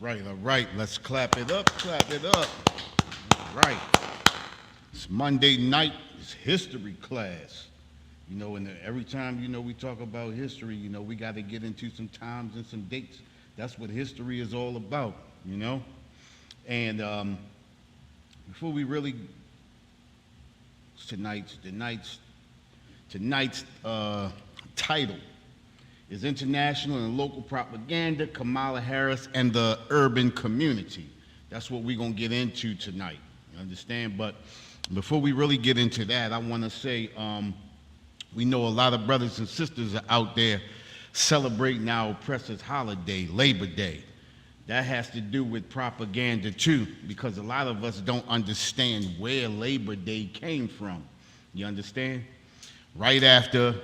All right. Let's clap it up, clap it up. All right. It's Monday night. It's history class. And every time, we talk about history, we got to get into some times and some dates. That's what history is all about, And before we really, tonight's title is International and Local Propaganda, Kamala Harris and the Urban Community. That's what we're going to get into tonight, you understand? But before we really get into that, I want to say we know a lot of brothers and sisters are out there celebrating our oppressors' holiday, Labor Day. That has to do with propaganda too, because a lot of us don't understand where Labor Day came from. You understand? Right after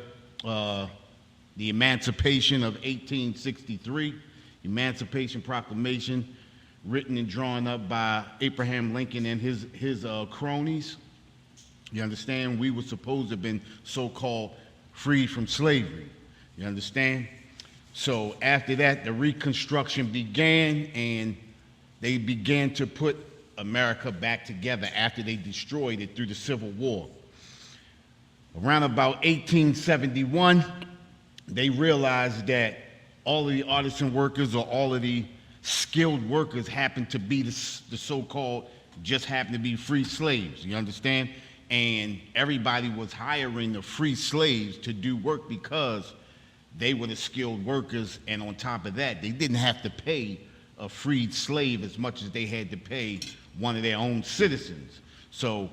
the Emancipation of 1863, Emancipation Proclamation, written and drawn up by Abraham Lincoln and his cronies. You understand? We were supposed to have been so-called free from slavery. You understand? So after that, the Reconstruction began, and they began to put America back together after they destroyed it through the Civil War. Around about 1871, they realized that all of the artisan workers or all of the skilled workers happened to be the so-called, just happened to be free slaves, you understand? And everybody was hiring the free slaves to do work because they were the skilled workers, and on top of that, they didn't have to pay a freed slave as much as they had to pay one of their own citizens. So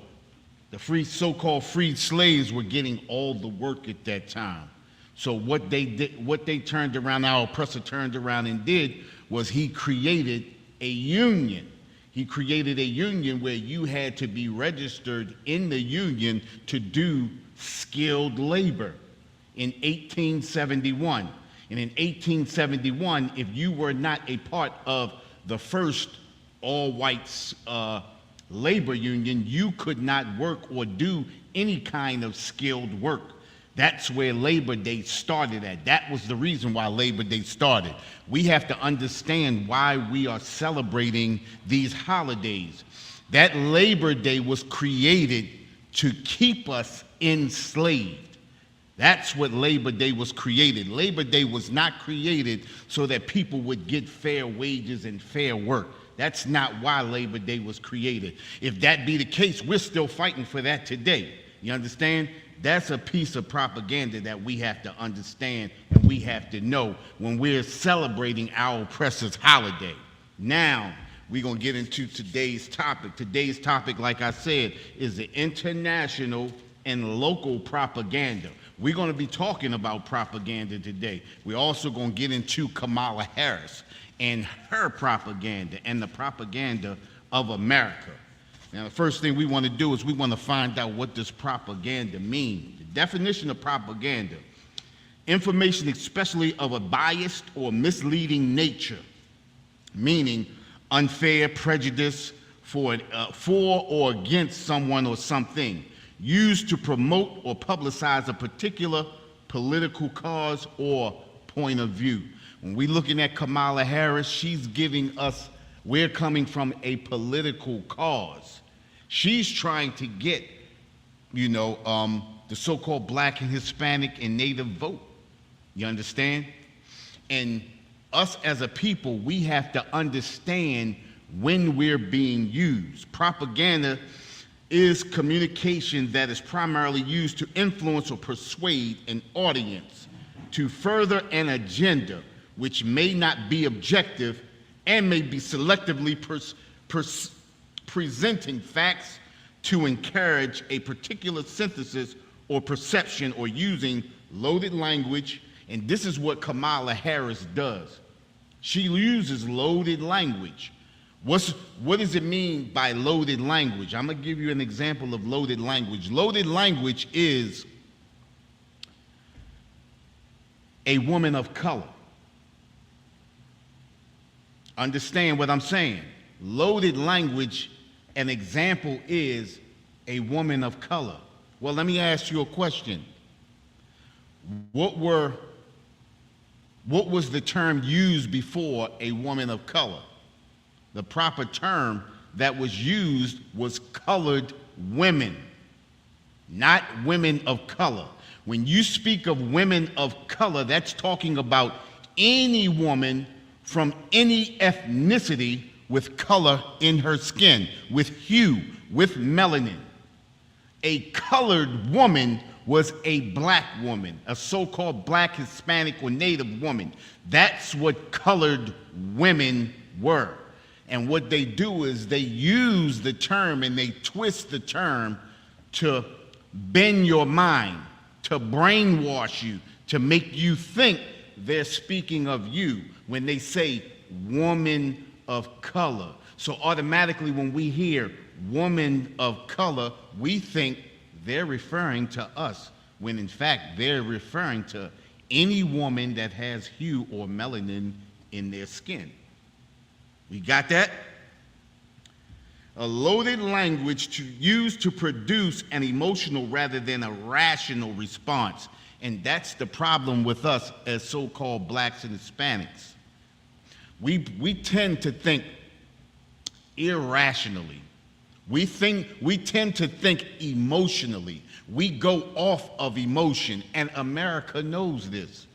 the so-called freed slaves were getting all the work at that time. So what they did, what they turned around, our oppressor turned around and did, was he created a union. He created a union where you had to be registered in the union to do skilled labor in 1871. And in 1871, if you were not a part of the first all-white labor union, you could not work or do any kind of skilled work. That's where Labor Day started at. That was the reason why Labor Day started. We have to understand why we are celebrating these holidays. That Labor Day was created to keep us enslaved. That's what Labor Day was created. Labor Day was not created so that people would get fair wages and fair work. That's not why Labor Day was created. If that be the case, we're still fighting for that today. You understand? That's a piece of propaganda that we have to understand and we have to know when we're celebrating our oppressor's holiday. Now, we're going to get into today's topic. Today's topic, like I said, is the international and local propaganda. We're going to be talking about propaganda today. We're also going to get into Kamala Harris and her propaganda and the propaganda of America. Now, the first thing we want to do is we want to find out what does propaganda mean. The definition of propaganda: information especially of a biased or misleading nature, meaning unfair prejudice for or against someone or something, used to promote or publicize a particular political cause or point of view. When we're looking at Kamala Harris, she's giving us, we're coming from a political cause. She's trying to get, the so-called Black and Hispanic and Native vote. You understand? And us as a people, we have to understand when we're being used. Propaganda is communication that is primarily used to influence or persuade an audience to further an agenda which may not be objective and may be selectively presenting facts to encourage a particular synthesis or perception, or using loaded language. And this is what Kamala Harris does. She uses loaded language. What does it mean by loaded language? I'm going to give you an example of loaded language. Loaded language is a woman of color. Understand what I'm saying? Loaded language, an example is a woman of color. Well, let me ask you a question. What was the term used before a woman of color? The proper term that was used was colored women, not women of color. When you speak of women of color, that's talking about any woman from any ethnicity with color in her skin, with hue, with melanin. A colored woman was a black woman, a so-called black, Hispanic, or Native woman. That's what colored women were. And what they do is they use the term and they twist the term to bend your mind, to brainwash you, to make you think they're speaking of you when they say woman of color. So automatically when we hear woman of color, we think they're referring to us, when in fact they're referring to any woman that has hue or melanin in their skin. We got that? A loaded language used to produce an emotional rather than a rational response. And that's the problem with us as so-called blacks and Hispanics. We tend to think irrationally. We tend to think emotionally. We go off of emotion, and America knows this.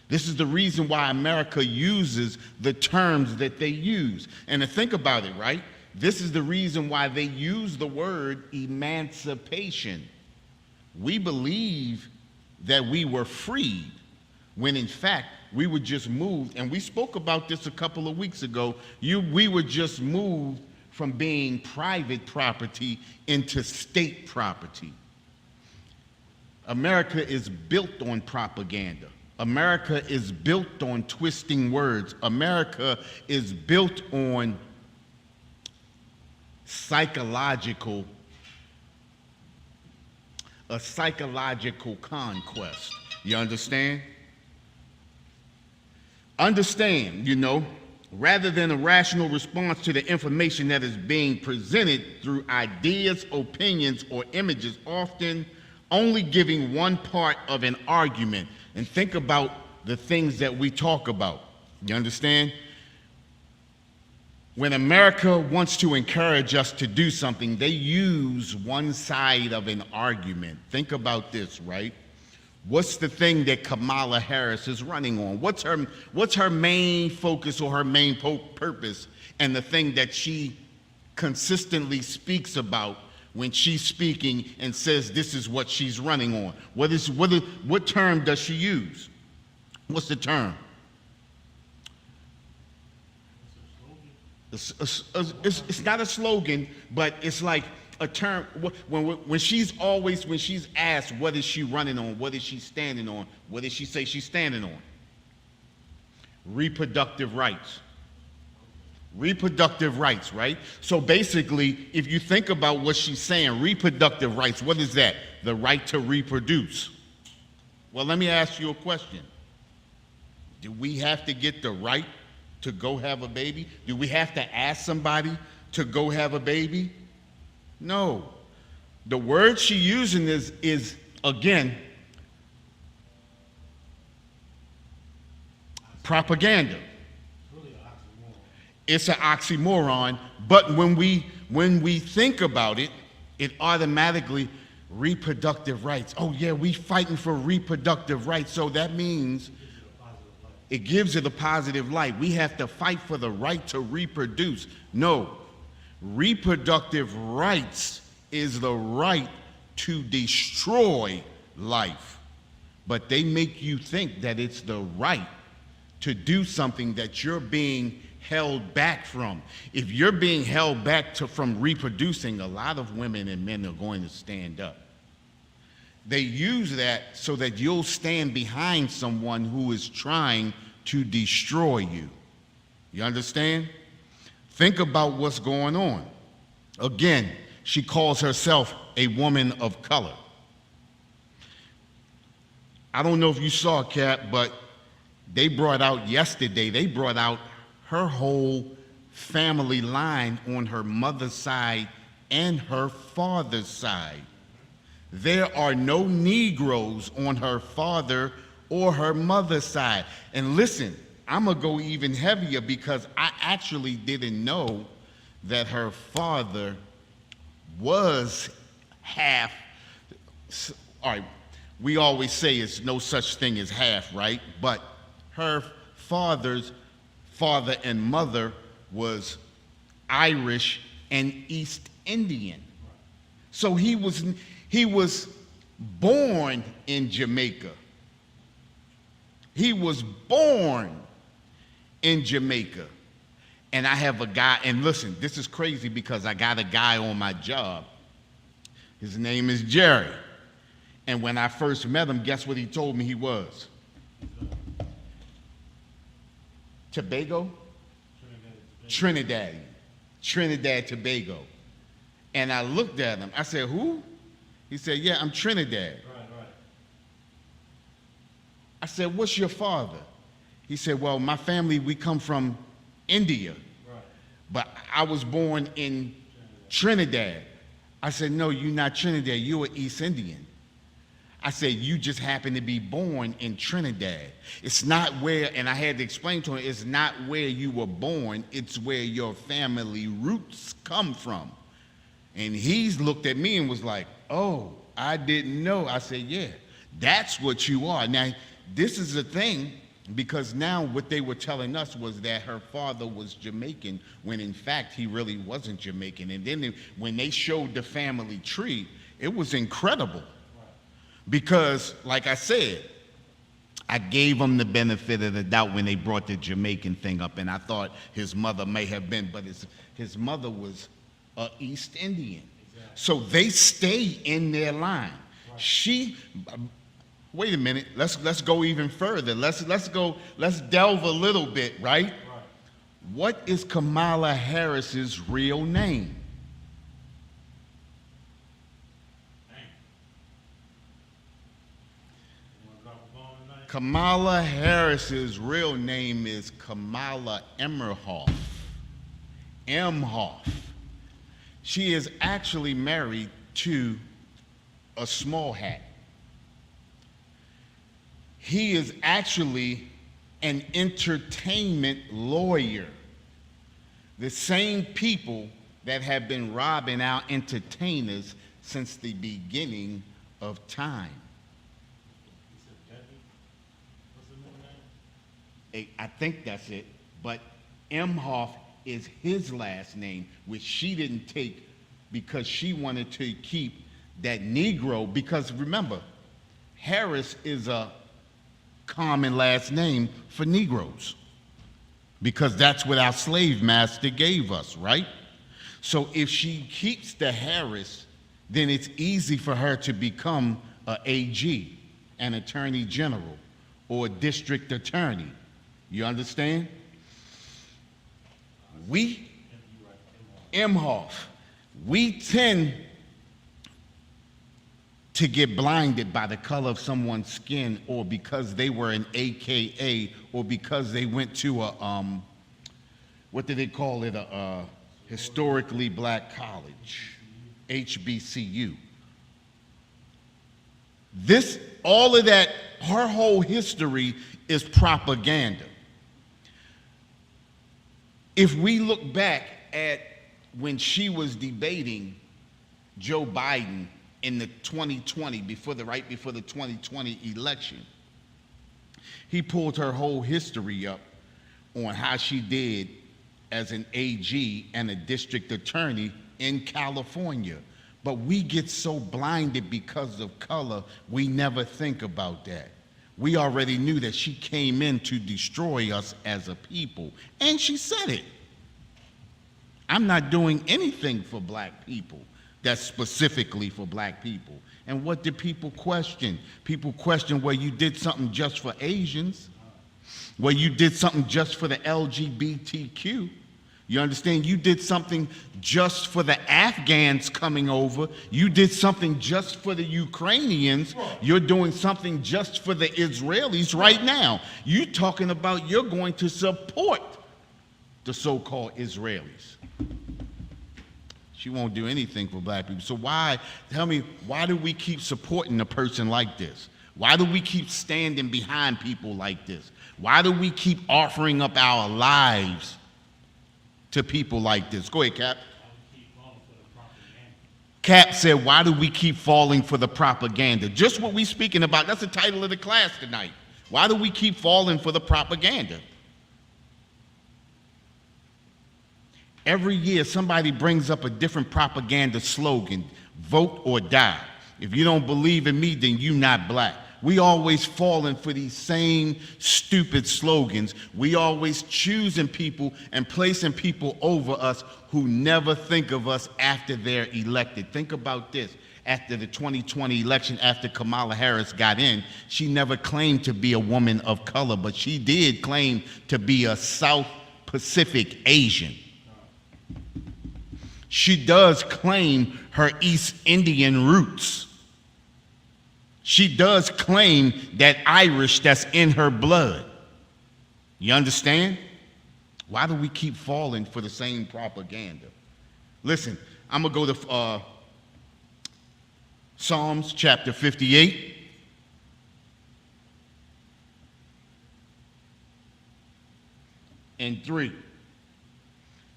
This is the reason why America uses the terms that they use. And to think about it, right? This is the reason why they use the word emancipation. We believe that we were freed when in fact we were just moved, and we spoke about this a couple of weeks ago. We were just moved from being private property into state property. America is built on propaganda. America is built on twisting words. America is built on a psychological conquest. You understand? Understand, rather than a rational response to the information that is being presented through ideas, opinions, or images, often only giving one part of an argument. And think about the things that we talk about. You understand? When America wants to encourage us to do something, they use one side of an argument. Think about this, right? What's the thing that Kamala Harris is running on? What's her main focus or her main purpose, and the thing that she consistently speaks about when she's speaking and says this is what she's running on? What term does she use? What's the term? It's not a slogan, but it's like a term. When she's asked what is she running on, what is she standing on, what does she say she's standing on? Reproductive rights. Reproductive rights, right? So basically, if you think about what she's saying, reproductive rights, what is that? The right to reproduce. Well, let me ask you a question. Do we have to get the right to go have a baby? Do we have to ask somebody to go have a baby? No. The word she's using is again, propaganda. It's an oxymoron, but when we think about it, it automatically, reproductive rights. Oh yeah, we fighting for reproductive rights, so that means it gives it a positive light. We have to fight for the right to reproduce. No, reproductive rights is the right to destroy life, but they make you think that it's the right to do something that you're being held back from. If you're being held back from reproducing, a lot of women and men are going to stand up. They use that so that you'll stand behind someone who is trying to destroy you. You understand? Think about what's going on. Again, she calls herself a woman of color. I don't know if you saw, Cap, but they brought out her whole family line on her mother's side and her father's side. There are no Negroes on her father or her mother's side. And listen, I'm going to go even heavier because I actually didn't know that her father was half. All right, we always say it's no such thing as half, right? But her father's father and mother was Irish and East Indian. So he was born in Jamaica. He was born in Jamaica. And I have a guy, and listen, this is crazy because I got a guy on my job. His name is Jerry. And when I first met him, guess what he told me he was? Tobago? Trinidad. Trinidad, Tobago. And I looked at him. I said, who? He said, yeah, I'm Trinidad. Right. I said, what's your father? He said, well, my family, we come from India. Right. But I was born in Trinidad. I said, no, you're not Trinidad. You're an East Indian. I said, you just happen to be born in Trinidad. It's not where, and I had to explain to him, it's not where you were born, it's where your family roots come from. And he's looked at me and was like, oh, I didn't know. I said, yeah, that's what you are. Now, this is the thing, because now what they were telling us was that her father was Jamaican, when in fact he really wasn't Jamaican. And then when they showed the family tree, it was incredible. Because, like I said, I gave him the benefit of the doubt when they brought the Jamaican thing up, and I thought his mother may have been, but his mother was East Indian. Exactly. So they stay in their line. Right. Wait a minute, let's go even further. Let's delve a little bit, right? What is Kamala Harris's real name? Kamala Harris's real name is Kamala Emmerhoff. Emhoff. She is actually married to a small hat. He is actually an entertainment lawyer. The same people that have been robbing our entertainers since the beginning of time. I think that's it, but Emhoff is his last name, which she didn't take because she wanted to keep that Negro, because remember, Harris is a common last name for Negroes, because that's what our slave master gave us, right? So if she keeps the Harris, then it's easy for her to become an AG, an attorney general, or a district attorney. You understand? Emhoff, we tend to get blinded by the color of someone's skin, or because they were an AKA, or because they went to a, what do they call it, a historically black college, HBCU. All of that, her whole history is propaganda. If we look back at when she was debating Joe Biden in the 2020, right before the 2020 election, he pulled her whole history up on how she did as an AG and a district attorney in California. But we get so blinded because of color, we never think about that. We already knew that she came in to destroy us as a people. And she said it. I'm not doing anything for black people that's specifically for black people. And what did people question? People question, well, you did something just for Asians. Well, you did something just for the LGBTQ. You understand? You did something just for the Afghans coming over. You did something just for the Ukrainians. You're doing something just for the Israelis right now. You're talking about you're going to support the so-called Israelis. She won't do anything for black people. So tell me, why do we keep supporting a person like this? Why do we keep standing behind people like this? Why do we keep offering up our lives to people like this? Go ahead, Cap. Cap said, why do we keep falling for the propaganda? Just what we're speaking about. That's the title of the class tonight. Why do we keep falling for the propaganda? Every year, somebody brings up a different propaganda slogan, vote or die. If you don't believe in me, then you're not black. We always falling for these same stupid slogans. We always choosing people and placing people over us who never think of us after they're elected. Think about this. After the 2020 election, after Kamala Harris got in, she never claimed to be a woman of color, but she did claim to be a South Pacific Asian. She does claim her East Indian roots. She does claim that Irish that's in her blood. You understand? Why do we keep falling for the same propaganda? Listen, I'm going to go to Psalms chapter 58. And 3.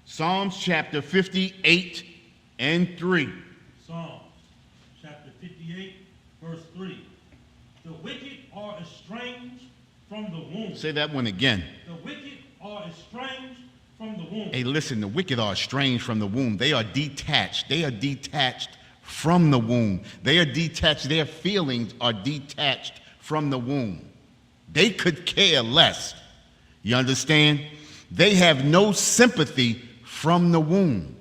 Psalms chapter 58 and 3. Psalms chapter 58, verse 3. The wicked are estranged from the womb. Say that one again. The wicked are estranged from the womb. Hey, listen, the wicked are estranged from the womb. They are detached. They are detached from the womb. They are detached. Their feelings are detached from the womb. They could care less. You understand? They have no sympathy from the womb.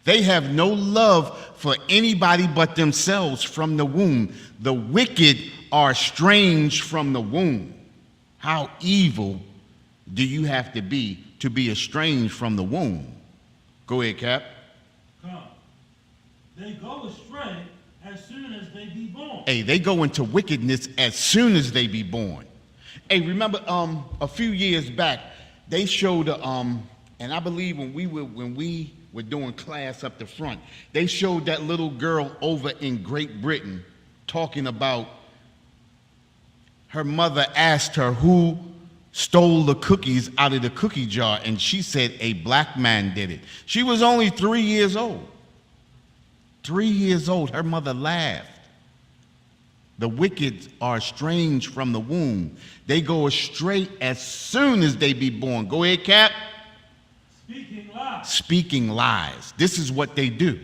They have no love for anybody but themselves from the womb. The wicked are estranged from the womb. How evil do you have to be estranged from the womb? Go ahead, Cap. Come. They go astray as soon as they be born. Hey, they go into wickedness as soon as they be born. Hey, remember a few years back, they showed and I believe when we were doing class up the front, they showed that little girl over in Great Britain talking about her mother asked her who stole the cookies out of the cookie jar, and she said a black man did it. She was only 3 years old. 3 years old, her mother laughed. The wicked are estranged from the womb. They go astray as soon as they be born. Go ahead, Cap. Speaking lies. Speaking lies. This is what they do.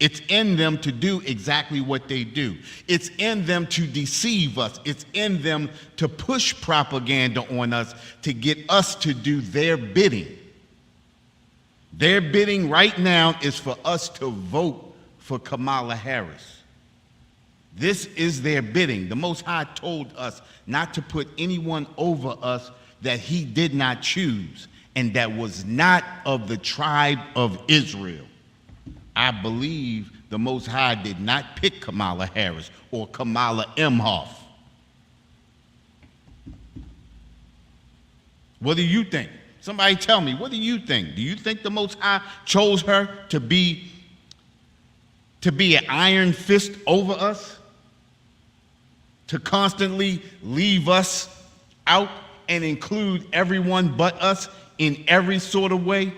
It's in them to do exactly what they do. It's in them to deceive us. It's in them to push propaganda on us to get us to do their bidding. Their bidding right now is for us to vote for Kamala Harris. This is their bidding. The Most High told us not to put anyone over us that he did not choose and that was not of the tribe of Israel. I believe the Most High did not pick Kamala Harris or Kamala Imhoff. What do you think? Somebody tell me, what do you think? Do you think the Most High chose her to be an iron fist over us? To constantly leave us out and include everyone but us in every sort of way?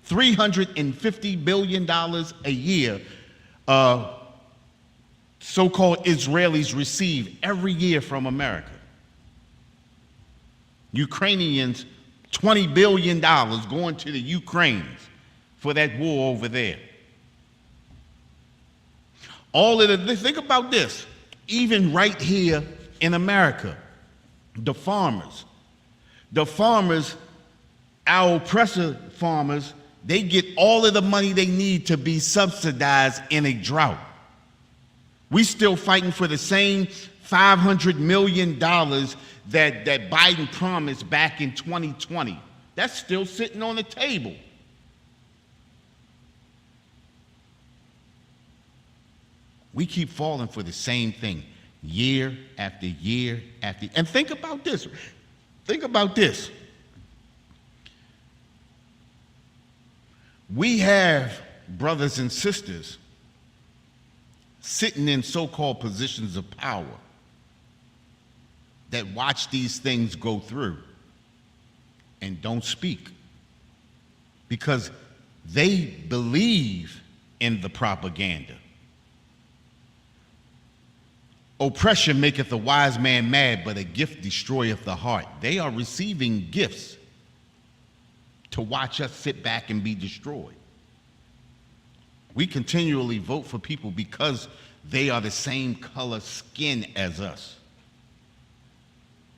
$350 billion a year so-called Israelis receive every year from America. Ukrainians, $20 billion going to the Ukrainians for that war over there. All of the, think about this, even right here in America, the farmers, our oppressor farmers, they get all of the money they need to be subsidized in a drought. We still fighting for the same $500 million that Biden promised back in 2020. That's still sitting on the table. We keep falling for the same thing year after year after year. And think about this. Think about this. We have brothers and sisters sitting in so-called positions of power. that watch these things go through and don't speak because they believe in the propaganda. Oppression maketh a wise man mad, but a gift destroyeth the heart. They are receiving gifts to watch us sit back and be destroyed. We continually vote for people because they are the same color skin as us.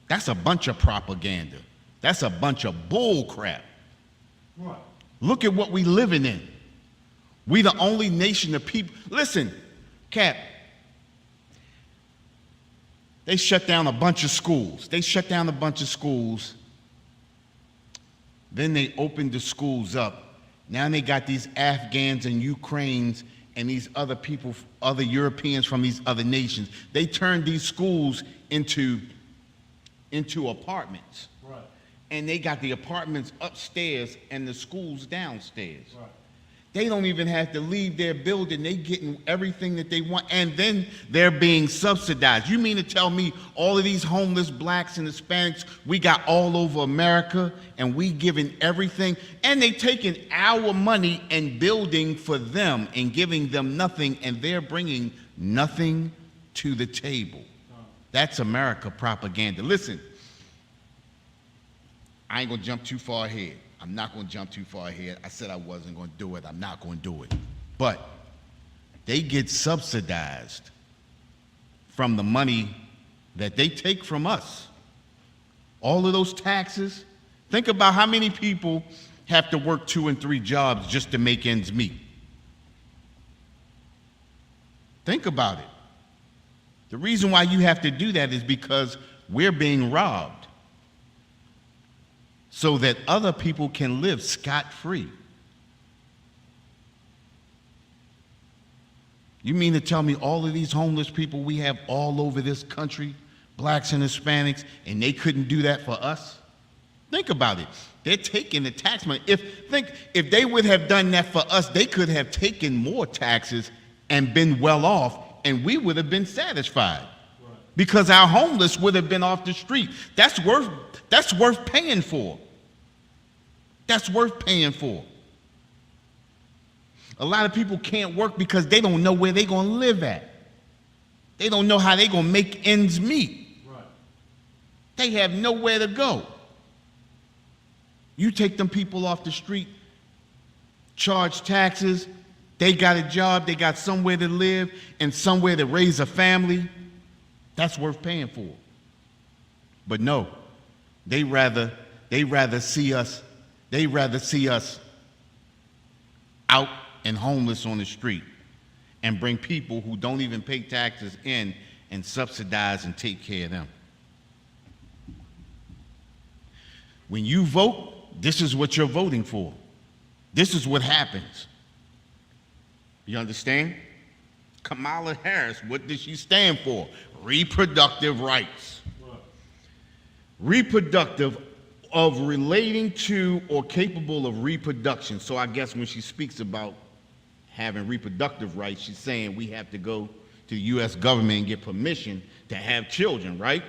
That's a bunch of propaganda. That's a bunch of bull crap. Right. Look at what we living in. We the only nation of people. Listen, Cap, they shut down a bunch of schools. Then they opened the schools up. Now they got these Afghans and Ukrainians and these other people, other Europeans from these other nations. They turned these schools into apartments. Right. And they got the apartments upstairs and the schools downstairs. Right. They don't even have to leave their building. They getting everything that they want, and then they're being subsidized. You mean to tell me all of these homeless blacks and Hispanics we got all over America, and we giving everything, and they taking our money and building for them and giving them nothing, and they're bringing nothing to the table? That's America propaganda. Listen, I ain't gonna jump too far ahead. I'm not going to jump too far ahead. I said I wasn't going to do it. I'm not going to do it. But they get subsidized from the money that they take from us. All of those taxes. Think about how many people have to work 2 and 3 jobs just to make ends meet. Think about it. The reason why you have to do that is because we're being robbed, so that other people can live scot-free. You mean to tell me all of these homeless people we have all over this country, blacks and Hispanics, and they couldn't do that for us? Think about it. They're taking the tax money. If they would have done that for us, they could have taken more taxes and been well off, and we would have been satisfied. Right. Because our homeless would have been off the street. That's worth paying for. That's worth paying for. A lot of people can't work because they don't know where they're going to live at. They don't know how they're going to make ends meet. Right. They have nowhere to go. You take them people off the street, charge taxes, they got a job, they got somewhere to live and somewhere to raise a family. That's worth paying for. But no, they rather see us out and homeless on the street and bring people who don't even pay taxes in and subsidize and take care of them. When you vote, this is what you're voting for. This is what happens. You understand? Kamala Harris, what does she stand for? Reproductive rights. Right. Reproductive of relating to or capable of reproduction. So I guess when she speaks about having reproductive rights, she's saying we have to go to the U.S. government and get permission to have children, right?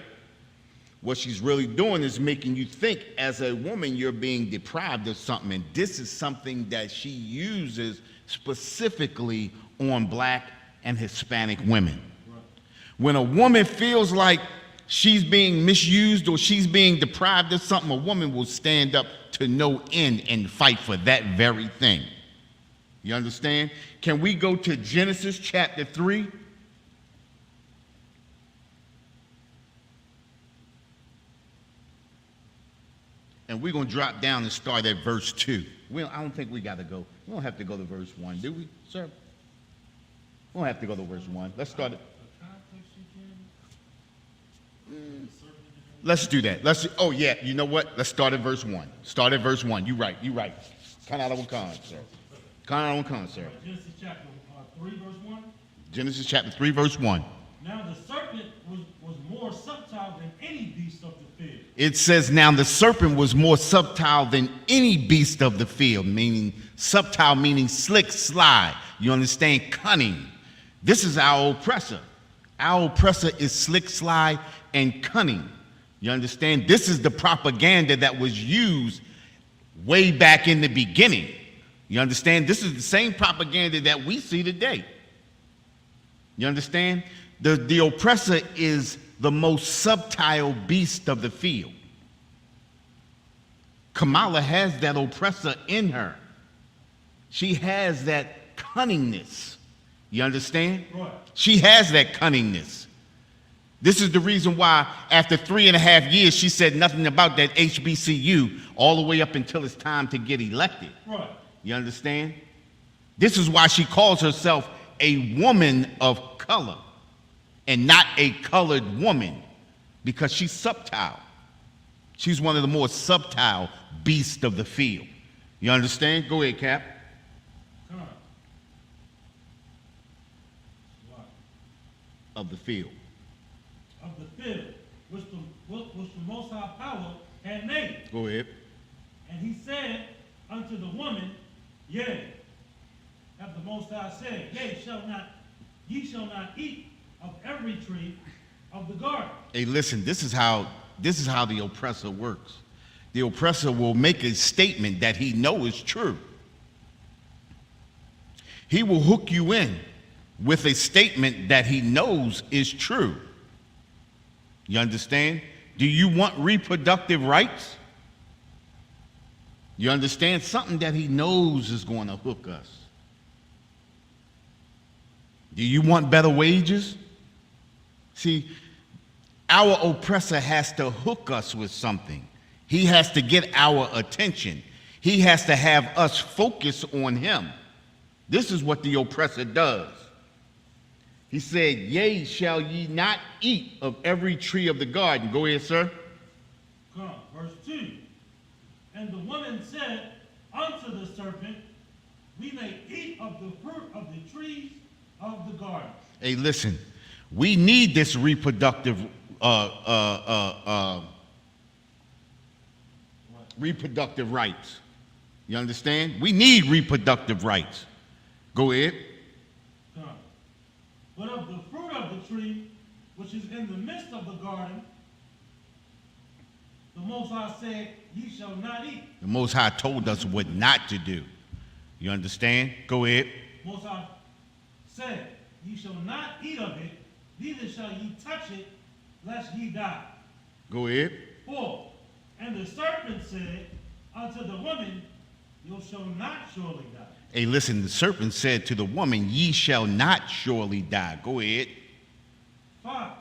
What she's really doing is making you think as a woman you're being deprived of something, and this is something that she uses specifically on black and Hispanic women. Right. When a woman feels like she's being misused or she's being deprived of something, a woman will stand up to no end and fight for that very thing. You understand? Can we go to Genesis chapter 3? And we're going to drop down and start at verse 2. I don't think we got to go. We don't have to go to verse 1, do we, sir? We don't have to go to verse 1. Let's start it. Let's do that. Oh, yeah, you know what? Let's start at verse 1. Start at verse 1. You're right. Kanala, sir. Kanala, sir. Genesis chapter 3, verse 1. Genesis chapter 3, verse 1. Now the serpent was more subtle than any beast of the field. It says, now the serpent was more subtle than any beast of the field, meaning subtle, meaning slick, sly. You understand? Cunning. This is our oppressor. Our oppressor is slick, sly, and cunning. You understand? This is the propaganda that was used way back in the beginning. You understand? This is the same propaganda that we see today. You understand? The oppressor is the most subtle beast of the field. Kamala has that oppressor in her. She has that cunningness. You understand? Right. She has that cunningness. This is the reason why after 3.5 years, she said nothing about that HBCU all the way up until it's time to get elected. Right. You understand? This is why she calls herself a woman of color and not a colored woman, because she's subtle. She's one of the more subtle beasts of the field. You understand? Go ahead, Cap. Come on. Right. Of the field. Of the field, which the Most High Power had made. Go ahead. And he said unto the woman, Yea, hath the Most High said, ye shall not eat of every tree of the garden. Hey, listen, this is how the oppressor works. The oppressor will make a statement that he knows is true. He will hook you in with a statement that he knows is true. You understand? Do you want reproductive rights? You understand? Something that he knows is going to hook us. Do you want better wages? See, our oppressor has to hook us with something. He has to get our attention. He has to have us focus on him. This is what the oppressor does. He said, Yea, shall ye not eat of every tree of the garden. Go ahead, sir. Come, verse 2. And the woman said unto the serpent, We may eat of the fruit of the trees of the garden. Hey, listen, we need this reproductive reproductive rights. You understand? We need reproductive rights. Go ahead. Come. But of the fruit of the tree, which is in the midst of the garden, the Most High said, Ye shall not eat. The Most High told us what not to do. You understand? Go ahead. Most High said, Ye shall not eat of it, neither shall ye touch it, lest ye die. Go ahead. 4. And the serpent said unto the woman, You shall not surely die. Hey, listen, the serpent said to the woman, Ye shall not surely die. Go ahead. 5.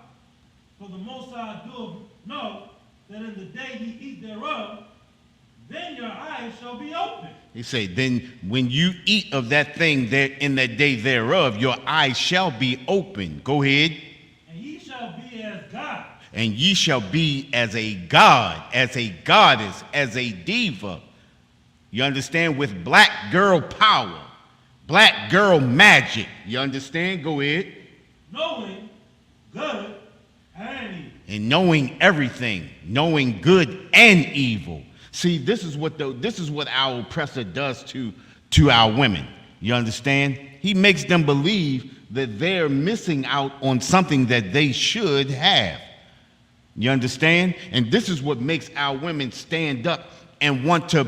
For the Most High doeth know that in the day ye eat thereof, then your eyes shall be opened. He said, then when you eat of that thing there in that day thereof, your eyes shall be open. Go ahead. And ye shall be as God. And ye shall be as a god, as a goddess, as a diva. You understand? With black girl power, black girl magic. You understand? Go ahead. Knowing good and evil. And knowing everything, knowing good and evil. See, this is what our oppressor does to our women. You understand? He makes them believe that they're missing out on something that they should have. You understand? And this is what makes our women stand up and want to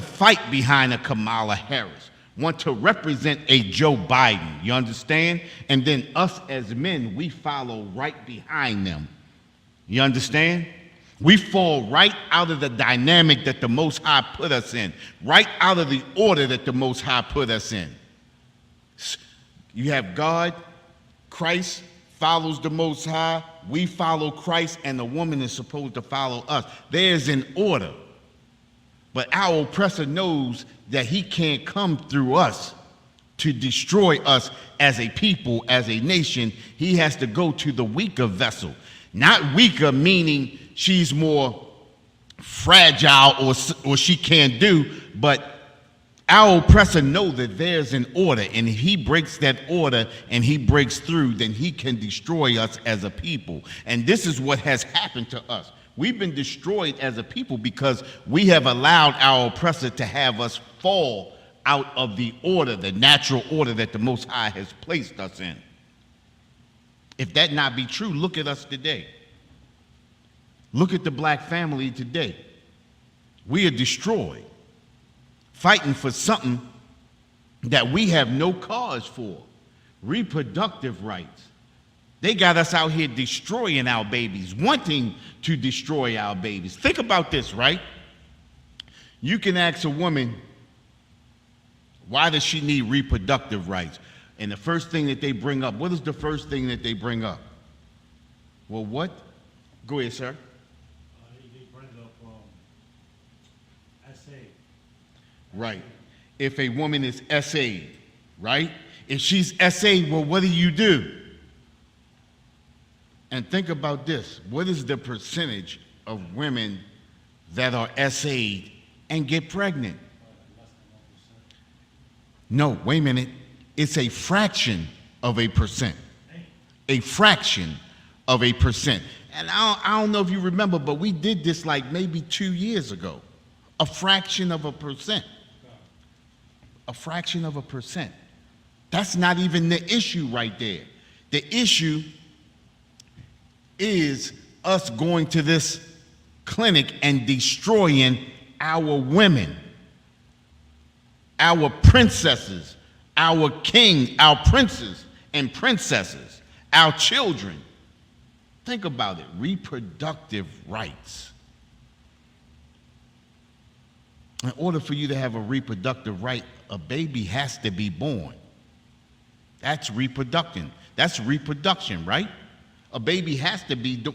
fight behind a Kamala Harris, want to represent a Joe Biden. You understand? And then us as men, we follow right behind them. You understand? We fall right out of the dynamic that the Most High put us in, right out of the order that the Most High put us in. You have God, Christ follows the Most High, we follow Christ, and the woman is supposed to follow us. There's an order. But our oppressor knows that he can't come through us to destroy us as a people, as a nation. He has to go to the weaker vessel. Not weaker meaning she's more fragile or she can't do, but our oppressor knows that there's an order, and if he breaks that order and he breaks through, then he can destroy us as a people. And this is what has happened to us. We've been destroyed as a people because we have allowed our oppressor to have us fall out of the order, the natural order that the Most High has placed us in. If that not be true, look at us today. Look at the black family today. We are destroyed, fighting for something that we have no cause for. Reproductive rights. They got us out here destroying our babies, wanting to destroy our babies. Think about this, right? You can ask a woman, why does she need reproductive rights? And the first thing that they bring up, what is the first thing that they bring up? Well, what? Go ahead, sir. They bring up SA. Right. If a woman is SA'd, right? If she's SA'd, well, what do? And think about this. What is the percentage of women that are SA'd and get pregnant? No, wait a minute. It's a fraction of a percent. A fraction of a percent. And I don't know if you remember, but we did this like maybe 2 years ago. A fraction of a percent. A fraction of a percent. That's not even the issue right there. The issue is us going to this clinic and destroying our women, our princesses, our king, our princes and princesses, our children. Think about it, reproductive rights. In order for you to have a reproductive right, a baby has to be born. That's reproduction. That's reproduction, right? A baby has to be,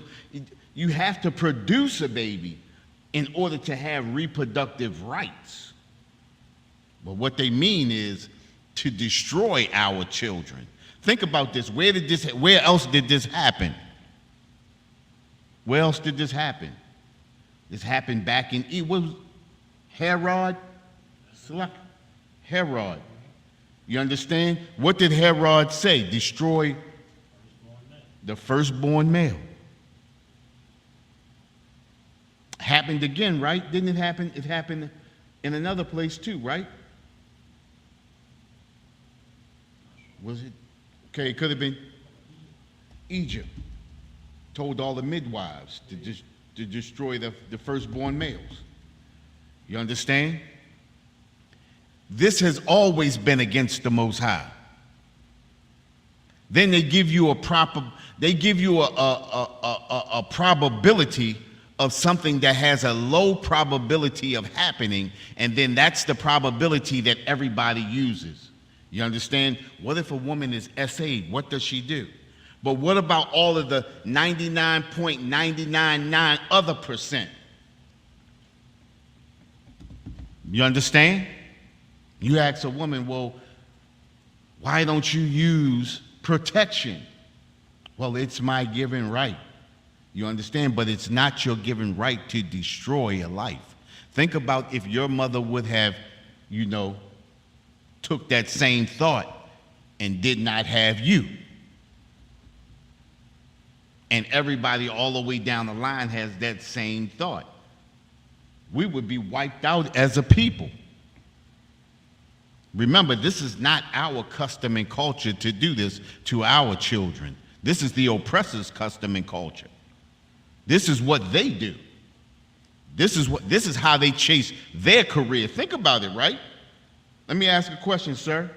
you have to produce a baby in order to have reproductive rights. But what they mean is to destroy our children. Think about this. Where else did this happen? Where else did this happen? This happened back in Herod? Herod. You understand? What did Herod say? Destroy the firstborn male. Happened again, right? Didn't it happen? It happened in another place too, right? Was it? Okay, it could have been Egypt. Told all the midwives to destroy the firstborn males. You understand? This has always been against the Most High. Then they give you a probability of something that has a low probability of happening, and then that's the probability that everybody uses. You understand? What if a woman is SA'd? What does she do? But what about all of the 99.999 other percent? You understand? You ask a woman, well, why don't you use protection? Well, it's my given right. You understand? But it's not your given right to destroy a life. Think about if your mother would have, took that same thought and did not have you. And everybody all the way down the line has that same thought. We would be wiped out as a people. Remember, this is not our custom and culture to do this to our children. This is the oppressor's custom and culture. This is what they do. This is how they chase their career. Think about it, right? Let me ask a question, sir.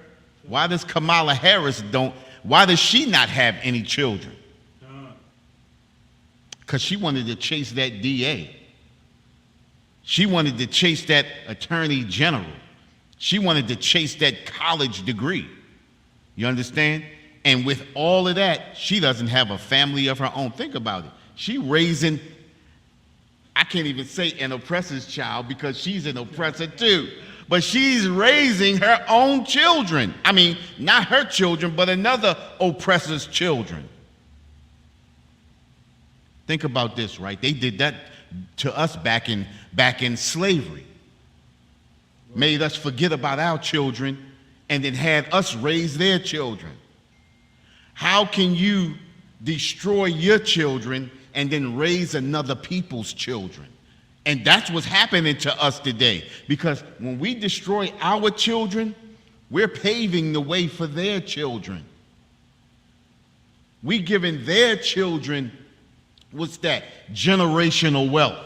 Why does Kamala Harris why does she not have any children? Because she wanted to chase that DA. She wanted to chase that attorney general. She wanted to chase that college degree. You understand? And with all of that, she doesn't have a family of her own. Think about it. She raising, I can't even say an oppressor's child because she's an oppressor too. But she's raising her own children. I mean, not her children, but another oppressor's children. Think about this, right? They did that to us back in slavery. Made us forget about our children and then had us raise their children. How can you destroy your children and then raise another people's children? And that's what's happening to us today. Because when we destroy our children, we're paving the way for their children. We're giving their children What's that? Generational wealth.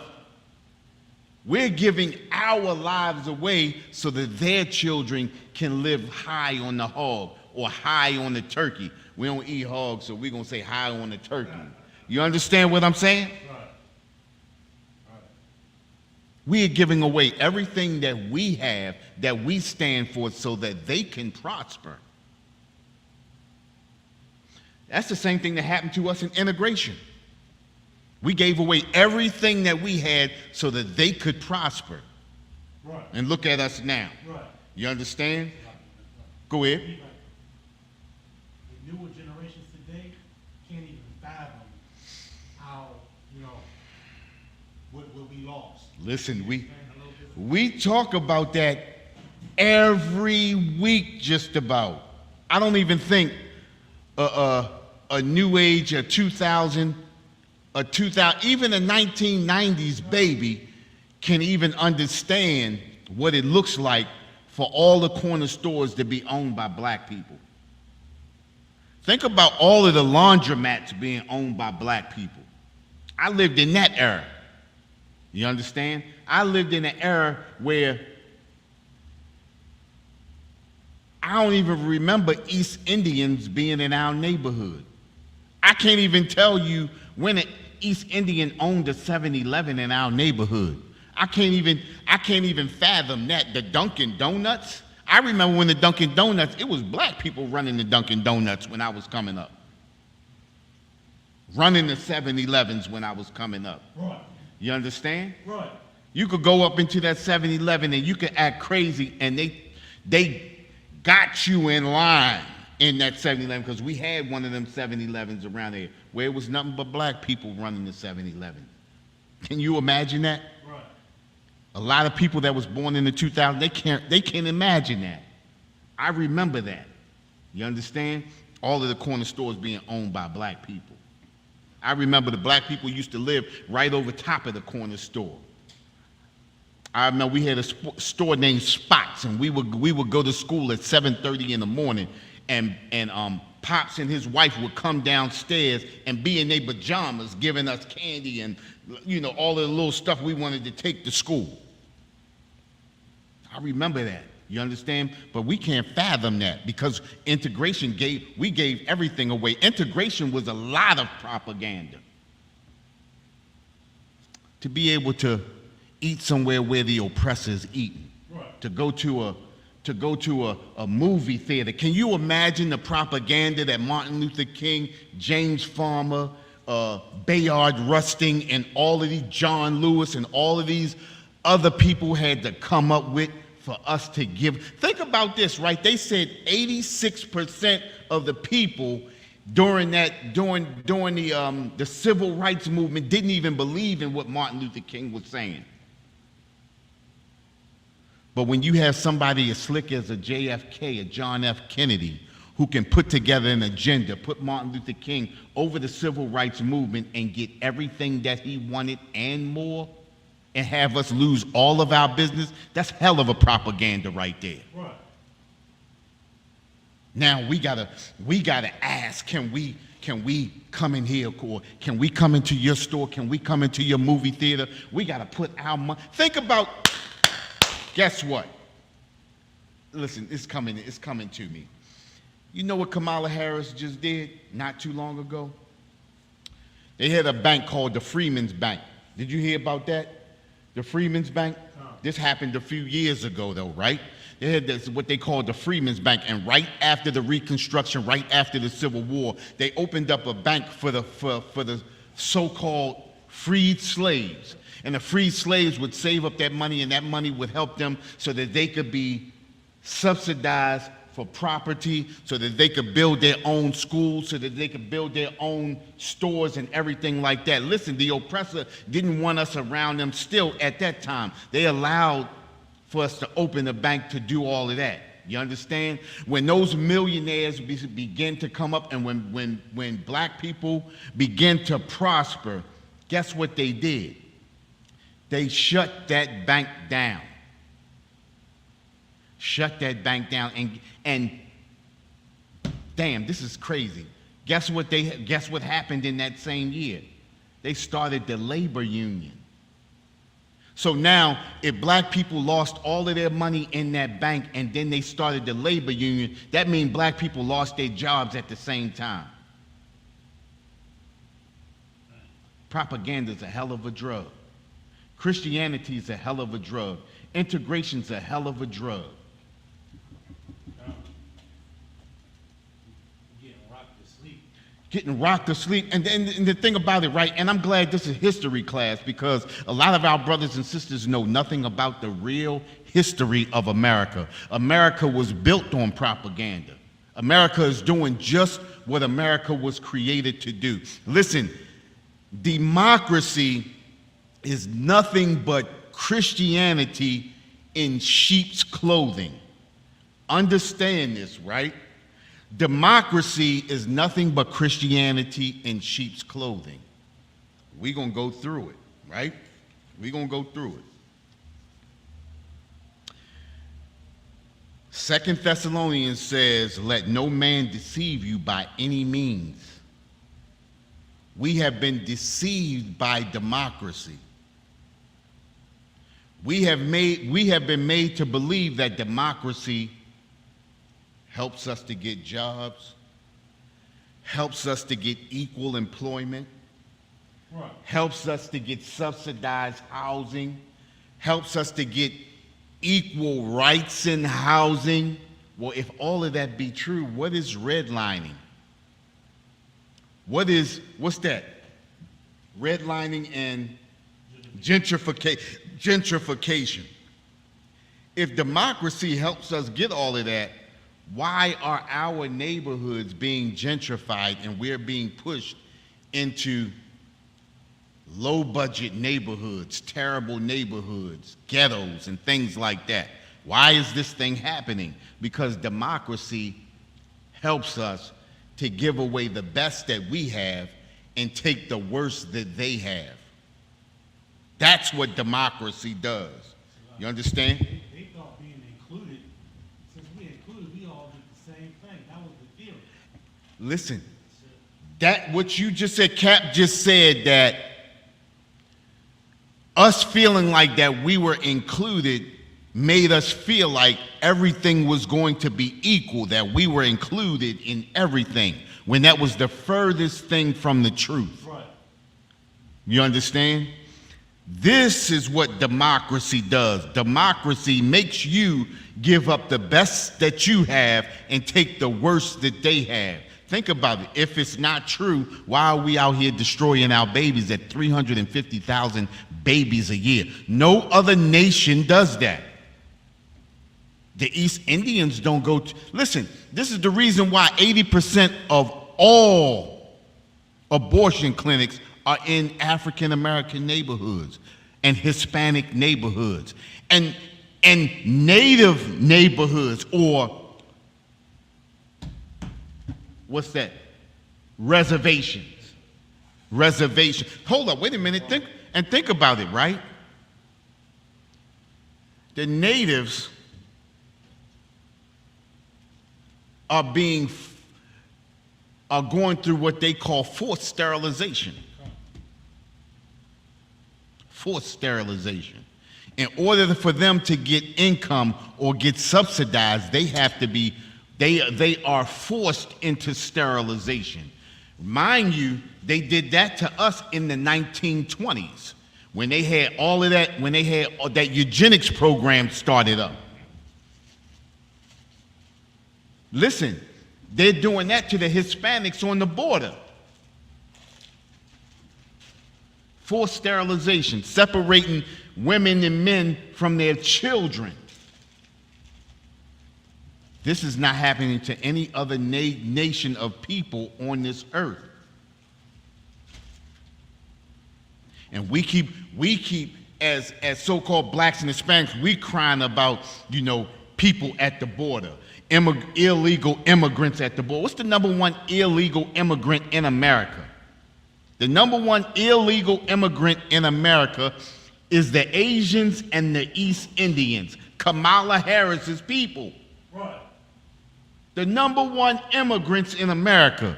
We're giving our lives away so that their children can live high on the hog or high on the turkey. We don't eat hogs, so we're going to say high on the turkey. You understand what I'm saying? Right. Right. We are giving away everything that we have, that we stand for, so that they can prosper. That's the same thing that happened to us in integration. We gave away everything that we had so that they could prosper. Right. And look at us now. Right. You understand? Go ahead. The newer generations today can't even fathom how, what we lost. Listen, we talk about that every week just about. I don't even think a new age, a 2000, even a 1990s baby can even understand what it looks like for all the corner stores to be owned by black people. Think about all of the laundromats being owned by black people. I lived in that era. You understand? I lived in an era where I don't even remember East Indians being in our neighborhood. I can't even tell you when an East Indian owned a 7-Eleven in our neighborhood. I can't even fathom that. The Dunkin' Donuts. I remember when the Dunkin' Donuts, it was black people running the Dunkin' Donuts when I was coming up. Running the 7-Elevens when I was coming up. Right. You understand? Right. You could go up into that 7-Eleven and you could act crazy and they got you in line in that 7-Eleven, because we had one of them 7-Elevens around there where it was nothing but black people running the 7-Eleven. Can you imagine that? Right. A lot of people that was born in the 2000s, they can't imagine that. I remember that. You understand? All of the corner stores being owned by black people. I remember the black people used to live right over top of the corner store. I remember we had a store named Spots, and we would go to school at 7:30 in the morning, and Pops and his wife would come downstairs and be in their pajamas giving us candy and all the little stuff we wanted to take to school. I remember that. You understand? But we can't fathom that, because integration we gave everything away. Integration was a lot of propaganda. To be able to eat somewhere where the oppressor is eating. Right. To go to a movie theater. Can you imagine the propaganda that Martin Luther King, James Farmer, Bayard Rustin, and all of these, John Lewis, and all of these other people had to come up with for us to give? Think about this, right? They said 86% of the people during the civil rights movement didn't even believe in what Martin Luther King was saying. But when you have somebody as slick as a JFK, a John F. Kennedy, who can put together an agenda, put Martin Luther King over the civil rights movement and get everything that he wanted and more, and have us lose all of our business, that's hell of a propaganda right there. Right. Now we gotta ask, can we come in here, or can we come into your store? Can we come into your movie theater? We gotta put our money. Think about, guess what? Listen, it's coming to me. You know what Kamala Harris just did not too long ago? They had a bank called the Freeman's Bank. Did you hear about that? The Freeman's Bank? This happened a few years ago, though, right? They had this, what they called the Freeman's Bank, and right after the Reconstruction, right after the Civil War, they opened up a bank for the so-called freed slaves. And the freed slaves would save up that money, and that money would help them so that they could be subsidized for property, so that they could build their own schools, so that they could build their own stores and everything like that. Listen, the oppressor didn't want us around them still at that time. They allowed for us to open a bank to do all of that. You understand? When those millionaires begin to come up, and when black people begin to prosper, guess what they did? They shut that bank down. Shut that bank down, and damn, this is crazy. Guess what happened in that same year? They started the labor union. So now, if black people lost all of their money in that bank and then they started the labor union, that means black people lost their jobs at the same time. Propaganda is a hell of a drug. Christianity is a hell of a drug. Integration's a hell of a drug. Getting rocked to sleep. And the thing about it, right, and I'm glad this is history class because a lot of our brothers and sisters know nothing about the real history of America. America was built on propaganda. America is doing just what America was created to do. Listen, democracy is nothing but Christianity in sheep's clothing. Understand this, right? Democracy is nothing but Christianity in sheep's clothing. We're going to go through it, right? We're going to go through it. 2 Thessalonians says, let no man deceive you by any means. We have been deceived by democracy. We have been made to believe that democracy helps us to get jobs, helps us to get equal employment, Right. helps us to get subsidized housing, helps us to get equal rights in housing. Well, if all of that be true, what is redlining? What's that? Redlining and gentrification. If democracy helps us get all of that, why are our neighborhoods being gentrified and we're being pushed into low-budget neighborhoods, terrible neighborhoods, ghettos, and things like that? Why is this thing happening? Because democracy helps us to give away the best that we have and take the worst that they have. That's what democracy does. You understand? They thought being included, since we included, we all did the same thing. That was the theory. Listen, that what you just said, Cap just said that us feeling like that we were included made us feel like everything was going to be equal, that we were included in everything, when that was the furthest thing from the truth. Right. You understand? This is what democracy does. Democracy makes you give up the best that you have and take the worst that they have. Think about it. If it's not true, why are we out here destroying our babies at 350,000 babies a year? No other nation does that. The East Indians don't go to, listen, this is the reason why 80% of all abortion clinics are in African American neighborhoods and Hispanic neighborhoods and native neighborhoods, or what's that? Reservations. Hold up, wait a minute. Think about it, right? The natives are going through what they call forced sterilization. Forced sterilization. In order for them to get income or get subsidized, they are forced into sterilization. Mind you, they did that to us in the 1920s when they had all of that, when they had that eugenics program started up. Listen, they're doing that to the Hispanics on the border. Forced sterilization, separating women and men from their children. This is not happening to any other nation of people on this earth. And we keep as so-called blacks and Hispanics, we crying about, people at the border, illegal immigrants at the border. What's the number one illegal immigrant in America? The number one illegal immigrant in America is the Asians and the East Indians, Kamala Harris's people. Right. The number one immigrants in America.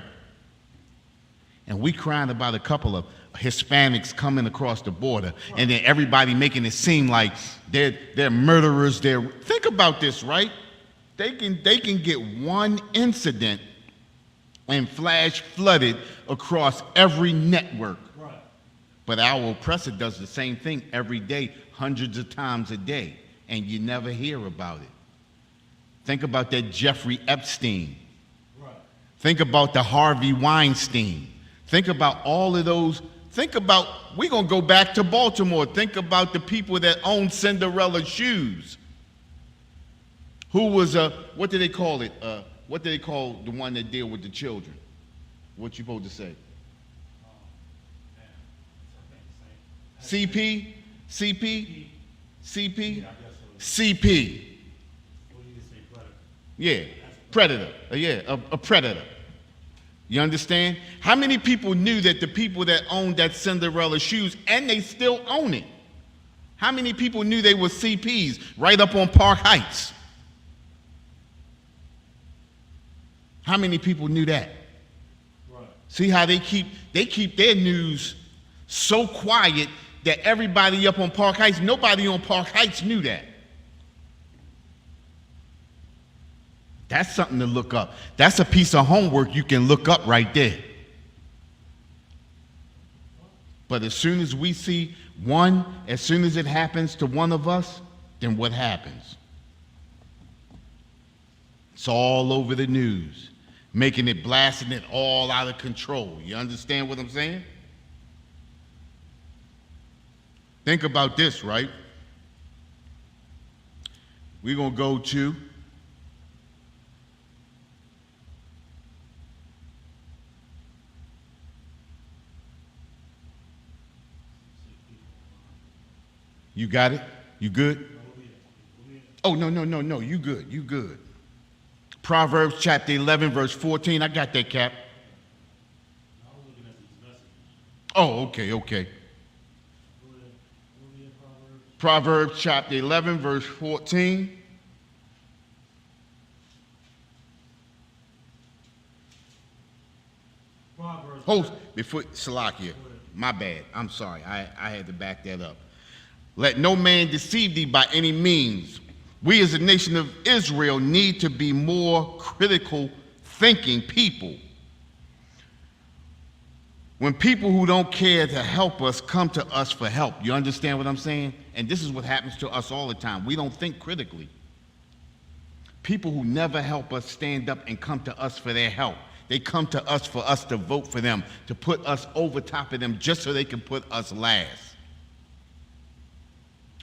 And we crying about a couple of Hispanics coming across the border, and then everybody making it seem like they're murderers. Think about this, right? They can get one incident and flash flooded across every network. Right. But our oppressor does the same thing every day, hundreds of times a day, and you never hear about it. Think about that Jeffrey Epstein. Right. Think about the Harvey Weinstein. Think about all of those. Think about, we're going to go back to Baltimore. Think about the people that owned Cinderella shoes. Who was what do they call it? What do they call the one that deal with the children? What you supposed to say? CP? CP? CP? CP. What do you say, brother? Yeah, predator. A predator. You understand? How many people knew that the people that owned that Cinderella shoes, and they still own it, how many people knew they were CPs right up on Park Heights? How many people knew that? Right. See how they keep their news so quiet that everybody up on Park Heights, nobody on Park Heights knew that. That's something to look up. That's a piece of homework you can look up right there. But as soon as we see one, as soon as it happens to one of us, then what happens? It's all over the news, making it, blasting it all out of control. You understand what I'm saying? Think about this, right? We're going to go to You got it? You good? Oh, no. You good. Proverbs chapter 11, verse 14. I got that, Cap. Oh, okay. Proverbs chapter 11, verse 14. Proverbs. Hold, before, Salakia, my bad. I'm sorry. I had to back that up. Let no man deceive thee by any means. We as a nation of Israel need to be more critical thinking people. When people who don't care to help us come to us for help, you understand what I'm saying? And this is what happens to us all the time. We don't think critically. People who never help us stand up and come to us for their help. They come to us for us to vote for them, to put us over top of them just so they can put us last.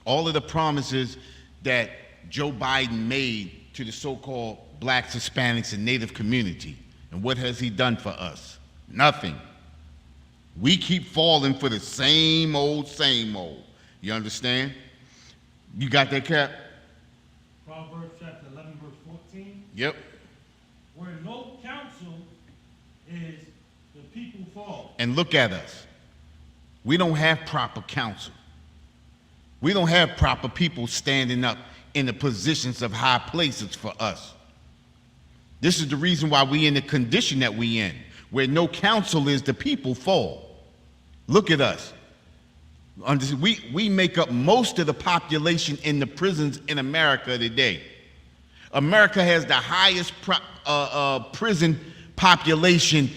All of the promises that Joe Biden made to the so-called blacks, Hispanics, and Native community. And what has he done for us? Nothing. We keep falling for the same old. You understand? You got that, Cap? Proverbs chapter 11, verse 14. Yep. Where no counsel is, the people fall. And look at us. We don't have proper counsel. We don't have proper people standing up in the positions of high places for us. This is the reason why we in the condition that we in. Where no counsel is, the people fall. Look at us. We make up most of the population in the prisons in America today. America has the highest prison population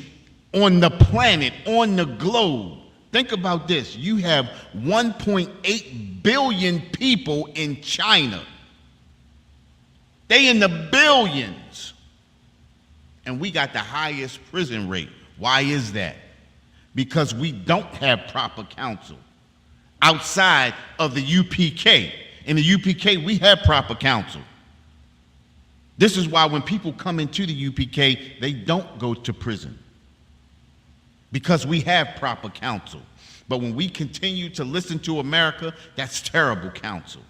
on the planet, on the globe. Think about this. You have 1.8 billion people in China. They in the billions. And we got the highest prison rate. Why is that? Because we don't have proper counsel outside of the UPK. In the UPK, we have proper counsel. This is why when people come into the UPK, they don't go to prison. Because we have proper counsel. But when we continue to listen to America, that's terrible counsel.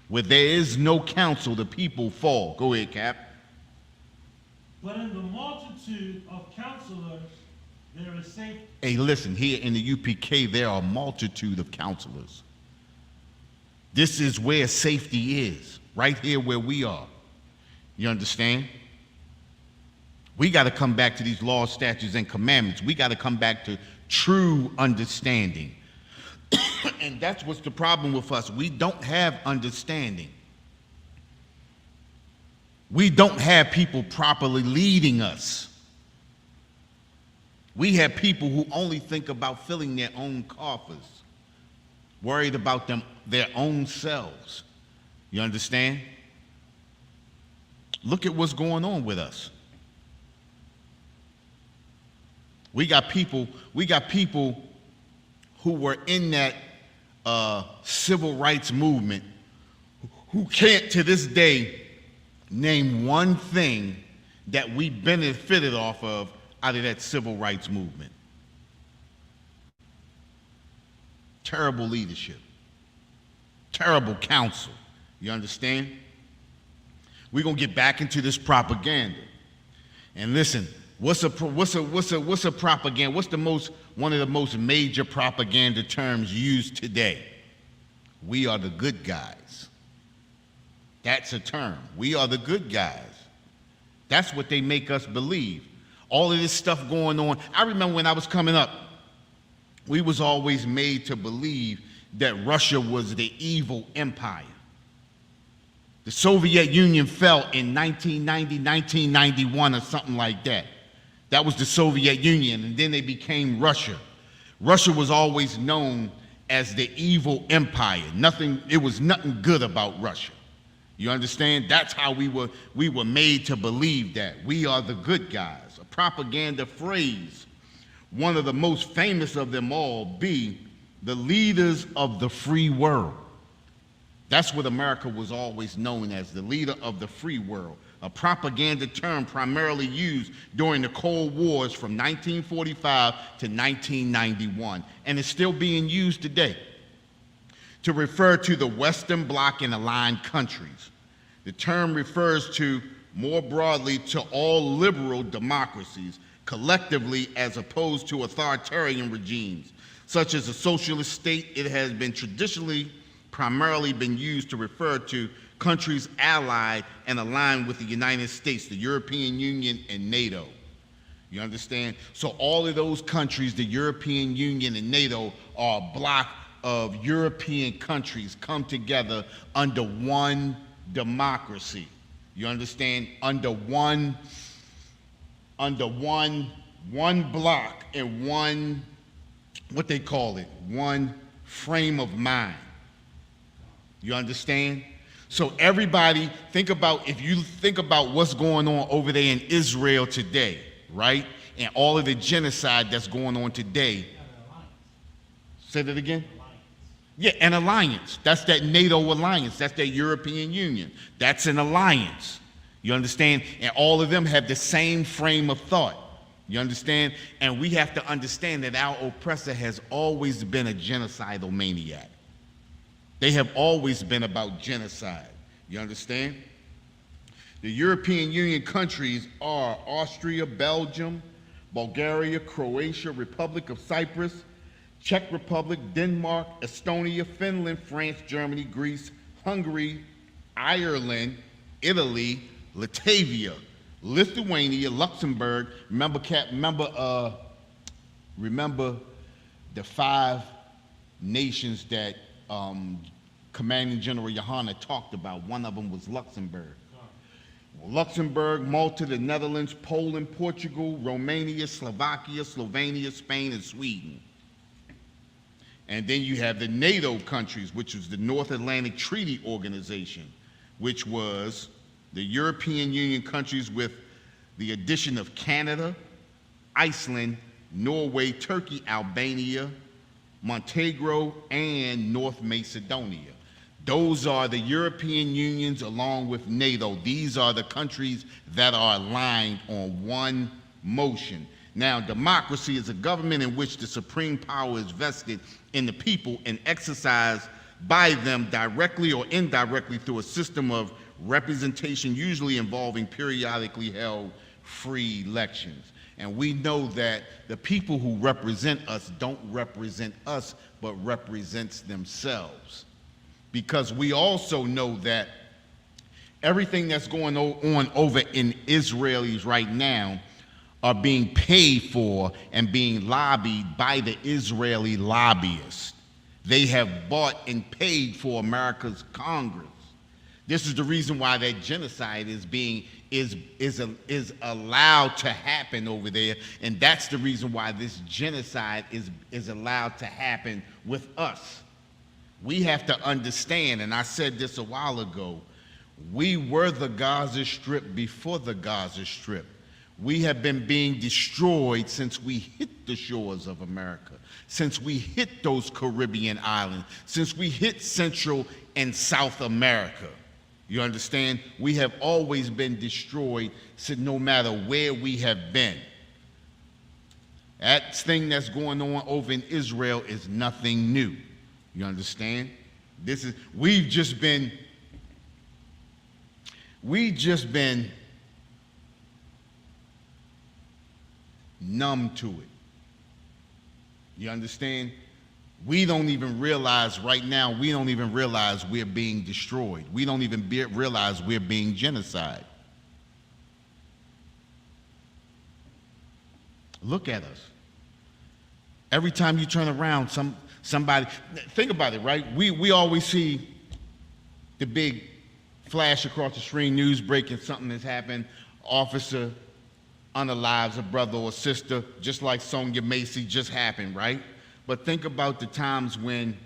Where there is no counsel, the people fall. Go ahead, Cap. But in the multitude of counselors, there is safety. Hey, listen, here in the UPK, there are a multitude of counselors. This is where safety is, right here where we are. You understand? We got to come back to these laws, statutes, and commandments. We got to come back to true understanding. And that's what's the problem with us. We don't have understanding. We don't have people properly leading us. We have people who only think about filling their own coffers, worried about their own selves. You understand? Look at what's going on with us. We got people who were in that civil rights movement who can't to this day name one thing that we benefited off of out of that civil rights movement. Terrible leadership, terrible counsel. You understand? We're gonna get back into this propaganda. And listen, what's a propaganda? What's one of the most major propaganda terms used today? We are the good guys. That's a term. We are the good guys. That's what they make us believe. All of this stuff going on. I remember when I was coming up, we was always made to believe that Russia was the evil empire. The Soviet Union fell in 1990, 1991 or something like that. That was the Soviet Union, and then they became Russia. Russia was always known as the evil empire. It was nothing good about Russia. You understand? That's how we were made to believe that. We are the good guys. A propaganda phrase, one of the most famous of them all, be the leaders of the free world. That's what America was always known as, the leader of the free world. A propaganda term primarily used during the Cold Wars from 1945 to 1991, and it's still being used today to refer to the Western Bloc and aligned countries. The term refers to, more broadly, to all liberal democracies, collectively, as opposed to authoritarian regimes, such as a socialist state. It has been traditionally primarily been used to refer to countries allied and aligned with the United States, the European Union, and NATO. You understand? So all of those countries, the European Union and NATO, are a block of European countries come together under one democracy. You understand? Under one block and one, what they call it, one frame of mind. You understand? So everybody, if you think about what's going on over there in Israel today, right? And all of the genocide that's going on today. Say that again? Yeah, an alliance. That's that NATO alliance. That's that European Union. That's an alliance. You understand? And all of them have the same frame of thought. You understand? And we have to understand that our oppressor has always been a genocidal maniac. They have always been about genocide. You understand? The European Union countries are Austria, Belgium, Bulgaria, Croatia, Republic of Cyprus, Czech Republic, Denmark, Estonia, Finland, France, Germany, Greece, Hungary, Ireland, Italy, Latvia, Lithuania, Luxembourg. Remember the 5 nations that Commanding General Johanna talked about. One of them was Luxembourg. Luxembourg, Malta, the Netherlands, Poland, Portugal, Romania, Slovakia, Slovenia, Spain, and Sweden. And then you have the NATO countries, which was the North Atlantic Treaty Organization, which was the European Union countries with the addition of Canada, Iceland, Norway, Turkey, Albania, Montenegro, and North Macedonia. Those are the European Unions along with NATO. These are the countries that are aligned on one motion. Now, democracy is a government in which the supreme power is vested in the people and exercised by them directly or indirectly through a system of representation, usually involving periodically held free elections. And we know that the people who represent us don't represent us, but represents themselves. Because we also know that everything that's going on over in Israelis right now are being paid for and being lobbied by the Israeli lobbyists. They have bought and paid for America's Congress. This is the reason why that genocide is allowed to happen over there, and that's the reason why this genocide is allowed to happen with us. We have to understand, and I said this a while ago, we were the Gaza Strip before the Gaza Strip. We have been being destroyed since we hit the shores of America, since we hit those Caribbean islands, since we hit Central and South America. You understand? We have always been destroyed, so no matter where we have been. That thing that's going on over in Israel is nothing new. You understand? We've just been numb to it. You understand? We don't even realize right now, we're being destroyed. We don't even realize we're being genocide. Look at us. Every time you turn around, somebody, think about it, right? We always see the big flash across the screen, news breaking, something has happened, officer unalives a brother or sister, just like Sonia Macy just happened, right? But think about the times when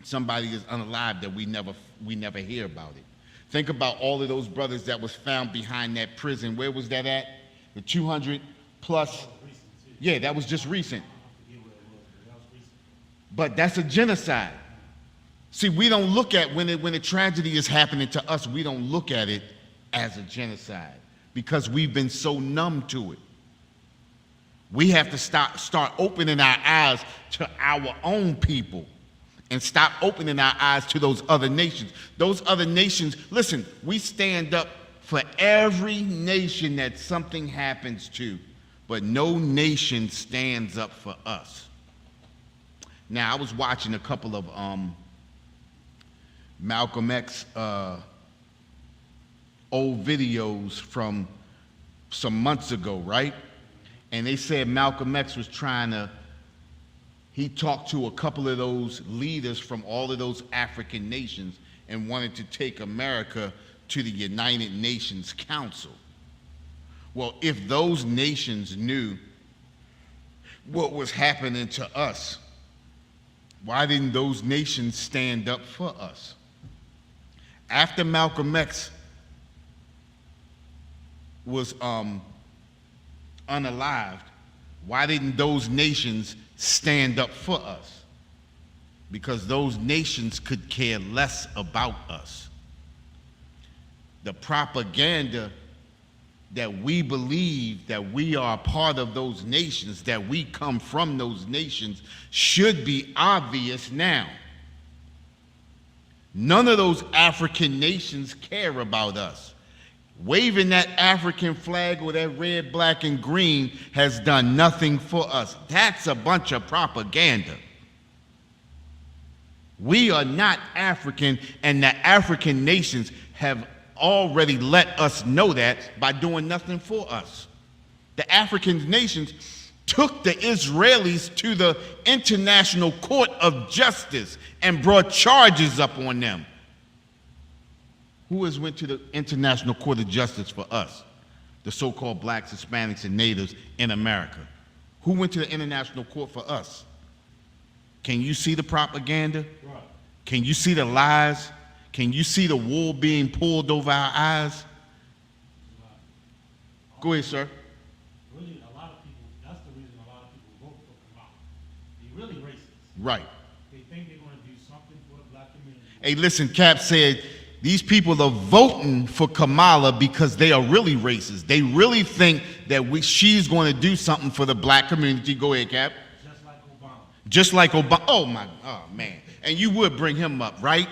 somebody is unalived that we never hear about it. Think about all of those brothers that was found behind that prison. Where was that at? The 200 plus? Yeah, that was just recent. But that's a genocide. See, we don't look at when a tragedy is happening to us, we don't look at it as a genocide because we've been so numb to it. We have to start opening our eyes to our own people and stop opening our eyes to those other nations. Those other nations, listen, we stand up for every nation that something happens to, but no nation stands up for us. Now, I was watching a couple of Malcolm X old videos from some months ago, right? And they said Malcolm X was he talked to a couple of those leaders from all of those African nations and wanted to take America to the United Nations Council. Well, if those nations knew what was happening to us, why didn't those nations stand up for us? After Malcolm X was unalived, why didn't those nations stand up for us? Because those nations could care less about us. The propaganda that we believe that we are part of those nations, that we come from those nations, should be obvious now. None of those African nations care about us. Waving that African flag or that red, black, and green has done nothing for us. That's a bunch of propaganda. We are not African, and the African nations have already let us know that by doing nothing for us. The African nations took the Israelis to the International Court of Justice and brought charges up on them. Who has went to the International Court of Justice for us? The so-called blacks, Hispanics, and natives in America. Who went to the International Court for us? Can you see the propaganda? Right. Can you see the lies? Can you see the wool being pulled over our eyes? Go ahead, sir. Really, a lot of people, that's the reason a lot of people vote for Kamal. They're really racist. Right. They think they're going to do something for the black community. Hey, listen, Cap said these people are voting for Kamala because they are really racist. They really think that she's going to do something for the black community. Go ahead, Cap. Just like Obama. Just like Obama. Oh, man. And you would bring him up, right?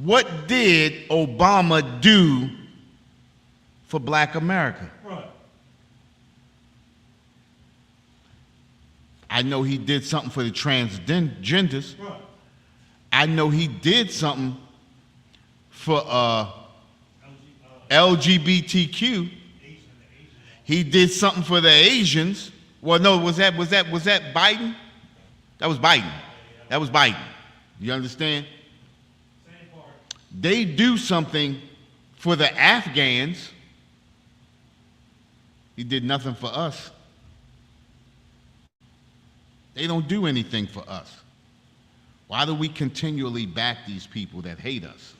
What did Obama do for black America? Right. I know he did something for the transgenders. Right. I know he did something for LGBTQ. He did something for the Asians. Well, no, was that Biden? That was Biden. That was Biden. You understand? Same part. They do something for the Afghans. He did nothing for us. They don't do anything for us. Why do we continually back these people that hate us?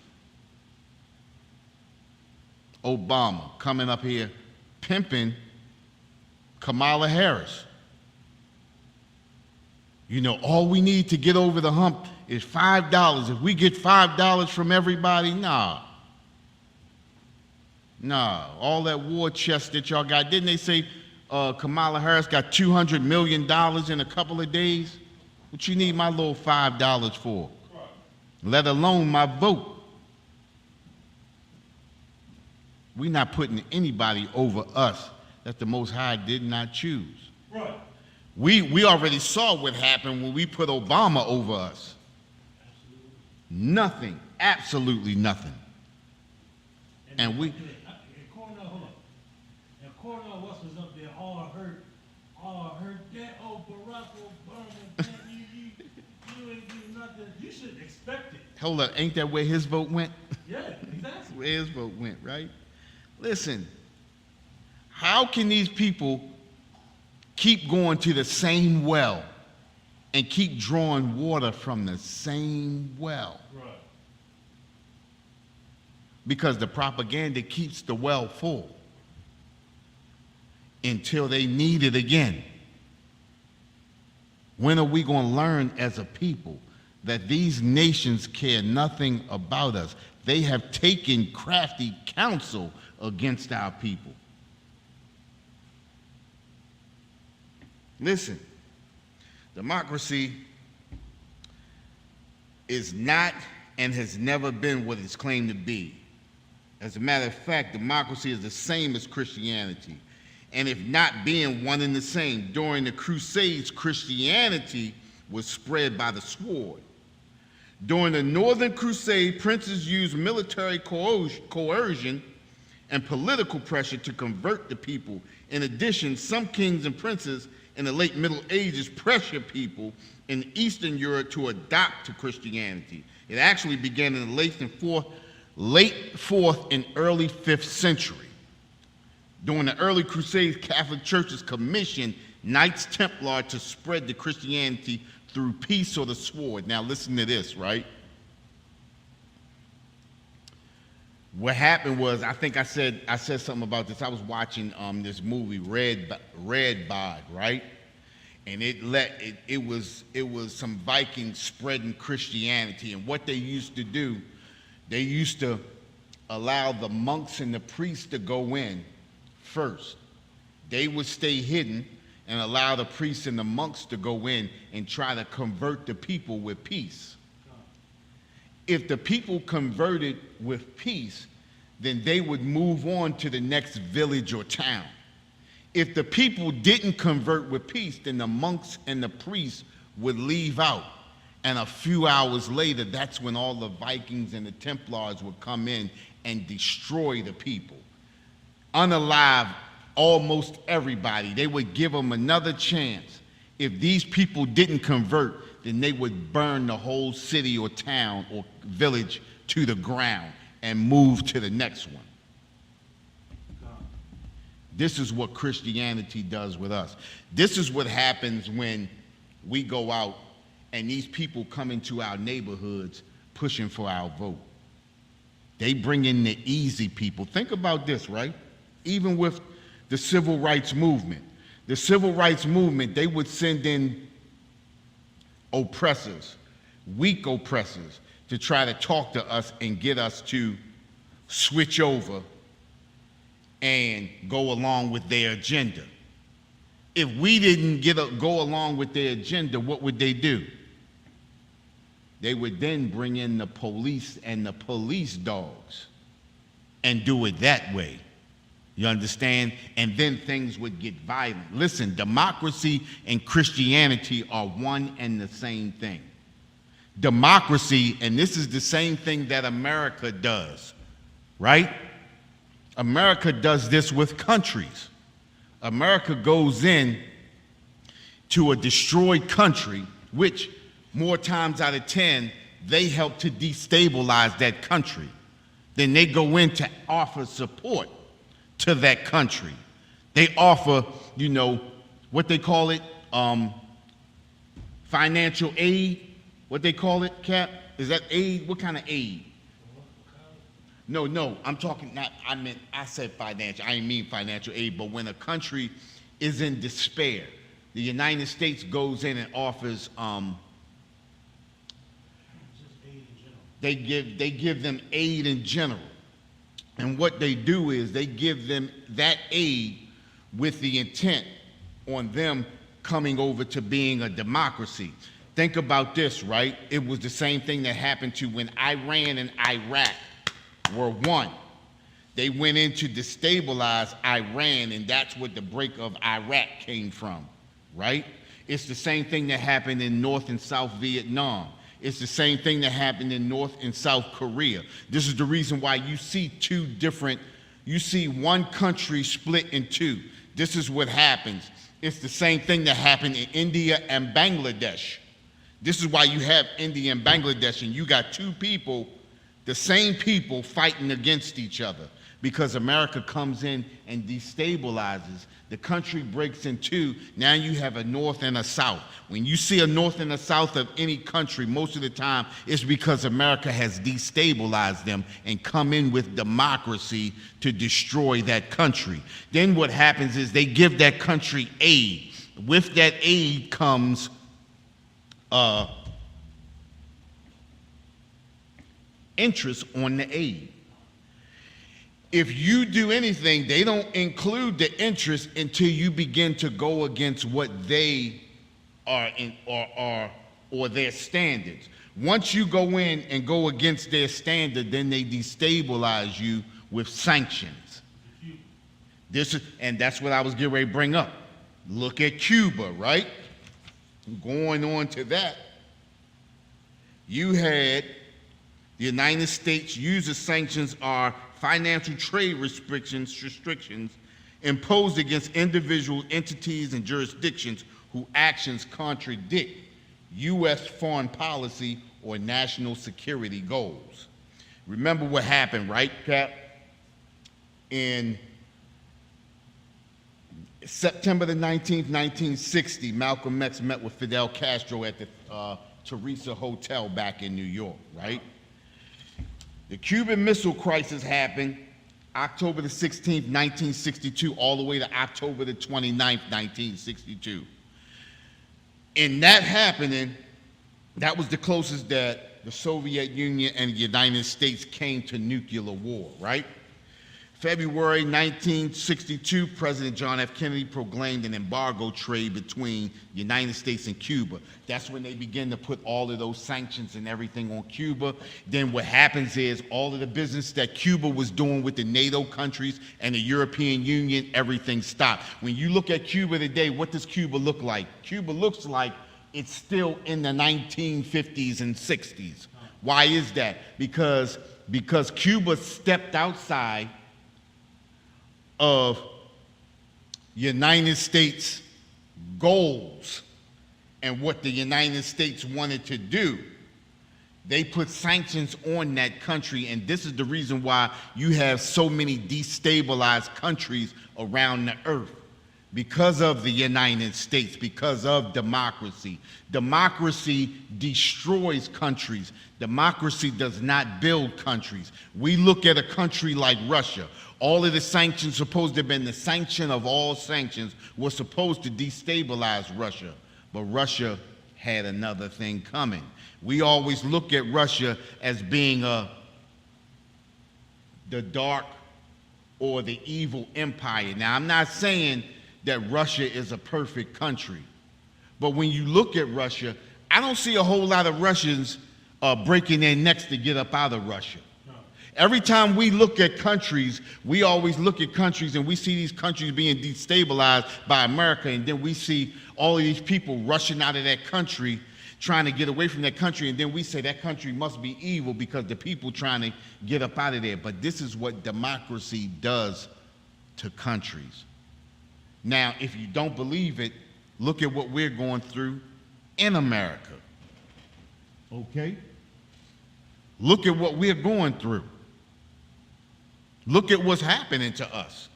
Obama coming up here pimping Kamala Harris. You know, all we need to get over the hump is $5. If we get $5 from everybody, nah. All that war chest that y'all got, didn't they say Kamala Harris got $200 million in a couple of days? What you need my little $5 for? Let alone my vote. We're not putting anybody over us that the Most High did not choose. Right. We already saw what happened when we put Obama over us. Nothing, absolutely nothing. And we... Cornell West was up there, all hurt, that old Barack Obama, man, you ain't do nothing. You should expect it. Hold up, ain't that where his vote went? Yeah, exactly. Where his vote went, right? Listen, how can these people keep going to the same well and keep drawing water from the same well? Right. Because the propaganda keeps the well full until they need it again. When are we going to learn as a people that these nations care nothing about us? They have taken crafty counsel against our people. Listen, democracy is not and has never been what it's claimed to be. As a matter of fact, democracy is the same as Christianity. And if not being one and the same, during the Crusades, Christianity was spread by the sword. During the Northern Crusade, princes used military coercion and political pressure to convert the people. In addition, some kings and princes in the late Middle Ages pressured people in Eastern Europe to adopt to Christianity. It actually began in the late 4th and early 5th century. During the early Crusades, Catholic churches commissioned Knights Templar to spread the Christianity through peace or the sword. Now listen to this, right? What happened was, I think I said something about this. I was watching this movie Red Bod, right? And it was some Vikings spreading Christianity. And what they used to do, they used to allow the monks and the priests to go in first. They would stay hidden and allow the priests and the monks to go in and try to convert the people with peace. If the people converted with peace, then they would move on to the next village or town. If the people didn't convert with peace, then the monks and the priests would leave out. And a few hours later, that's when all the Vikings and the Templars would come in and destroy the people. Unalive almost everybody. They would give them another chance. If these people didn't convert, then they would burn the whole city or town or village to the ground and move to the next one. This is what Christianity does with us. This is what happens when we go out and these people come into our neighborhoods pushing for our vote. They bring in the easy people. Think about this, right? Even with the civil rights movement. The civil rights movement, they would send in oppressors, weak oppressors, to try to talk to us and get us to switch over and go along with their agenda. If we didn't go along with their agenda, what would they do? They would then bring in the police and the police dogs and do it that way. You understand? And then things would get violent. Listen, democracy and Christianity are one and the same thing. Democracy, and this is the same thing that America does, right? America does this with countries. America goes in to a destroyed country, which more times out of 10, they help to destabilize that country. Then they go in to offer support to that country. They offer, what they call it, financial aid. What they call it, Cap? Is that aid? What kind of aid? No, I'm talking not, I said financial. I didn't mean financial aid, but when a country is in despair, the United States goes in and offers, they give them aid in general. And what they do is they give them that aid with the intent on them coming over to being a democracy. Think about this, right? It was the same thing that happened to when Iran and Iraq were one. They went in to destabilize Iran, and that's what the break of Iraq came from, right? It's the same thing that happened in North and South Vietnam. It's the same thing that happened in North and South Korea. This is the reason why you see you see one country split in two. This is what happens. It's the same thing that happened in India and Bangladesh. This is why you have India and Bangladesh, and you got two people, the same people, fighting against each other, because America comes in and destabilizes. The country breaks in two. Now you have a north and a south. When you see a north and a south of any country, most of the time it's because America has destabilized them and come in with democracy to destroy that country. Then what happens is they give that country aid. With that aid comes interest on the aid. If you do anything, they don't include the interest until you begin to go against what they are in or their standards. Once you go in and go against their standard, then they destabilize you with sanctions. And that's what I was getting ready to bring up. Look at Cuba, right? Going on to that, you had the United States use the sanctions are financial trade restrictions imposed against individual entities and jurisdictions whose actions contradict U.S. foreign policy or national security goals. Remember what happened, right, Cap? In September the 19th, 1960, Malcolm X met with Fidel Castro at the Teresa Hotel back in New York, right? The Cuban Missile Crisis happened October the 16th, 1962, all the way to October the 29th, 1962. In that happening, that was the closest that the Soviet Union and the United States came to nuclear war, right? February 1962, President John F. Kennedy proclaimed an embargo trade between the United States and Cuba. That's when they begin to put all of those sanctions and everything on Cuba. Then what happens is all of the business that Cuba was doing with the NATO countries and the European Union, everything stopped. When you look at Cuba today, what does Cuba look like? Cuba looks like it's still in the 1950s and 60s. Why is that? Because Cuba stepped outside of United States goals and what the United States wanted to do. They put sanctions on that country, and this is the reason why you have so many destabilized countries around the earth. Because of the United States, because of democracy. Democracy destroys countries. Democracy does not build countries. We look at a country like Russia. All of the sanctions supposed to have been the sanction of all sanctions was supposed to destabilize Russia. But Russia had another thing coming. We always look at Russia as being the dark or the evil empire. Now, I'm not saying that Russia is a perfect country. But when you look at Russia, I don't see a whole lot of Russians breaking their necks to get up out of Russia. No. Every time we look at countries, we always look at countries and we see these countries being destabilized by America, and then we see all of these people rushing out of that country, trying to get away from that country, and then we say that country must be evil because the people trying to get up out of there. But this is what democracy does to countries. Now, if you don't believe it, look at what we're going through in America. Okay? Look at what we're going through. Look at what's happening to us.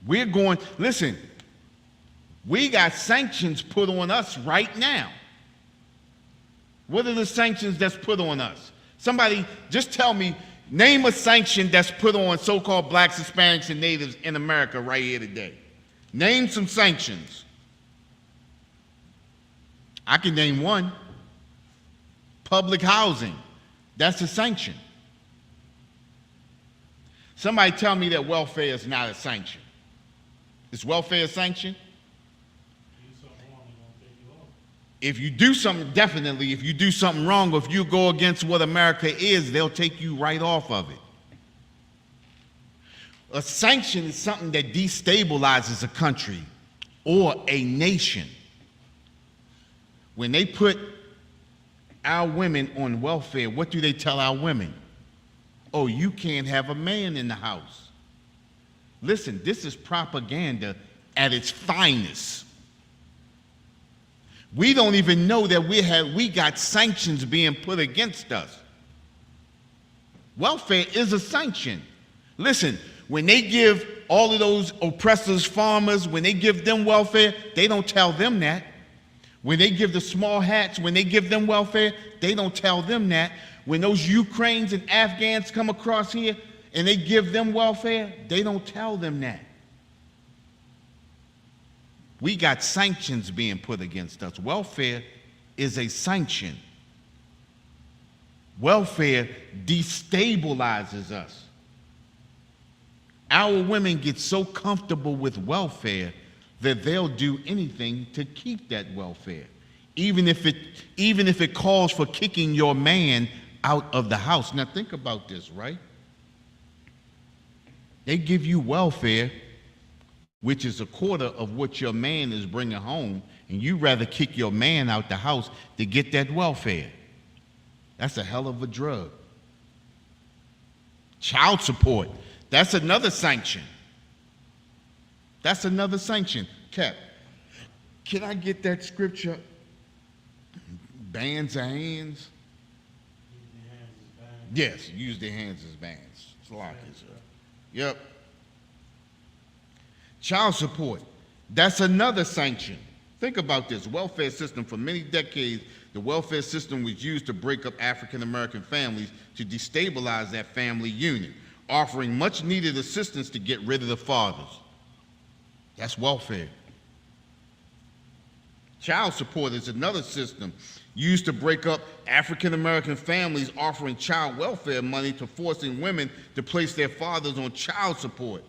Listen, we got sanctions put on us right now. What are the sanctions that's put on us? Somebody just tell me, name a sanction that's put on so-called blacks, Hispanics, and natives in America right here today. Name some sanctions. I can name one. Public housing. That's a sanction. Somebody tell me that welfare is not a sanction. Is welfare a sanction? If you do something, definitely, if you do something wrong, or if you go against what America is, they'll take you right off of it. A sanction is something that destabilizes a country or a nation. When they put our women on welfare, what do they tell our women? Oh, you can't have a man in the house. Listen, this is propaganda at its finest. We don't even know that we got sanctions being put against us. Welfare is a sanction. Listen, when they give all of those oppressors, farmers, when they give them welfare, they don't tell them that. When they give the small hats, when they give them welfare, they don't tell them that. When those Ukrainians and Afghans come across here and they give them welfare, they don't tell them that. We got sanctions being put against us. Welfare is a sanction. Welfare destabilizes us. Our women get so comfortable with welfare that they'll do anything to keep that welfare, even if it calls for kicking your man out of the house. Now think about this, right? They give you welfare, which is a quarter of what your man is bringing home, and you rather kick your man out the house to get that welfare. That's a hell of a drug. Child support, that's another sanction. That's another sanction. Cap, can I get that scripture? Bands of hands? Yes, use their hands as bands. It's like it, sir. Yep. Child support, that's another sanction. Think about this. Welfare system, for many decades, the welfare system was used to break up African American families to destabilize that family unit, offering much needed assistance to get rid of the fathers. That's welfare. Child support is another system used to break up African American families, offering child welfare money to forcing women to place their fathers on child support,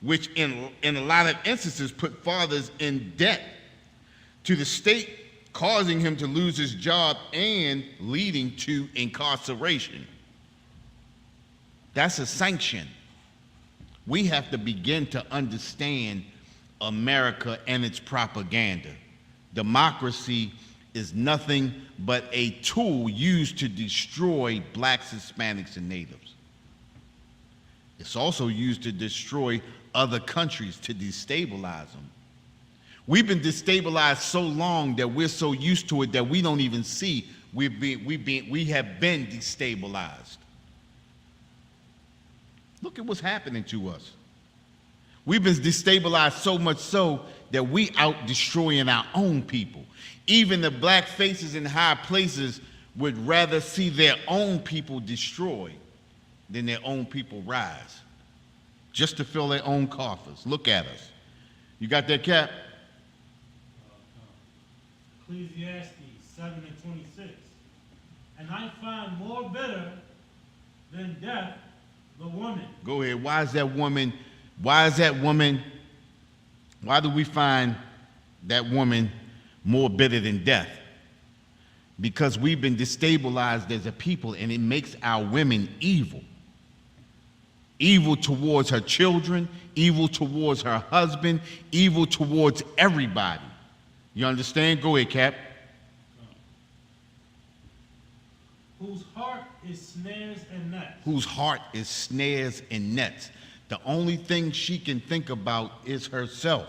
which in a lot of instances put fathers in debt to the state, causing him to lose his job and leading to incarceration. That's a sanction. We have to begin to understand America and its propaganda. Democracy is nothing but a tool used to destroy blacks, Hispanics, and natives. It's also used to destroy other countries, to destabilize them. We've been destabilized so long that we're so used to it that we don't even see we have been destabilized. Look at what's happening to us. We've been destabilized so much so that we out destroying our own people. Even the black faces in high places would rather see their own people destroyed than their own people rise, just to fill their own coffers. Look at us. You got that, Cap? Ecclesiastes 7:26. And I find more bitter than death the woman. Go ahead. Why is that woman, why do we find that woman more bitter than death? Because we've been destabilized as a people, and it makes our women evil. Evil towards her children, evil towards her husband, evil towards everybody. You understand? Go ahead, Cap. Whose heart is snares and nets. Whose heart is snares and nets. The only thing she can think about is herself,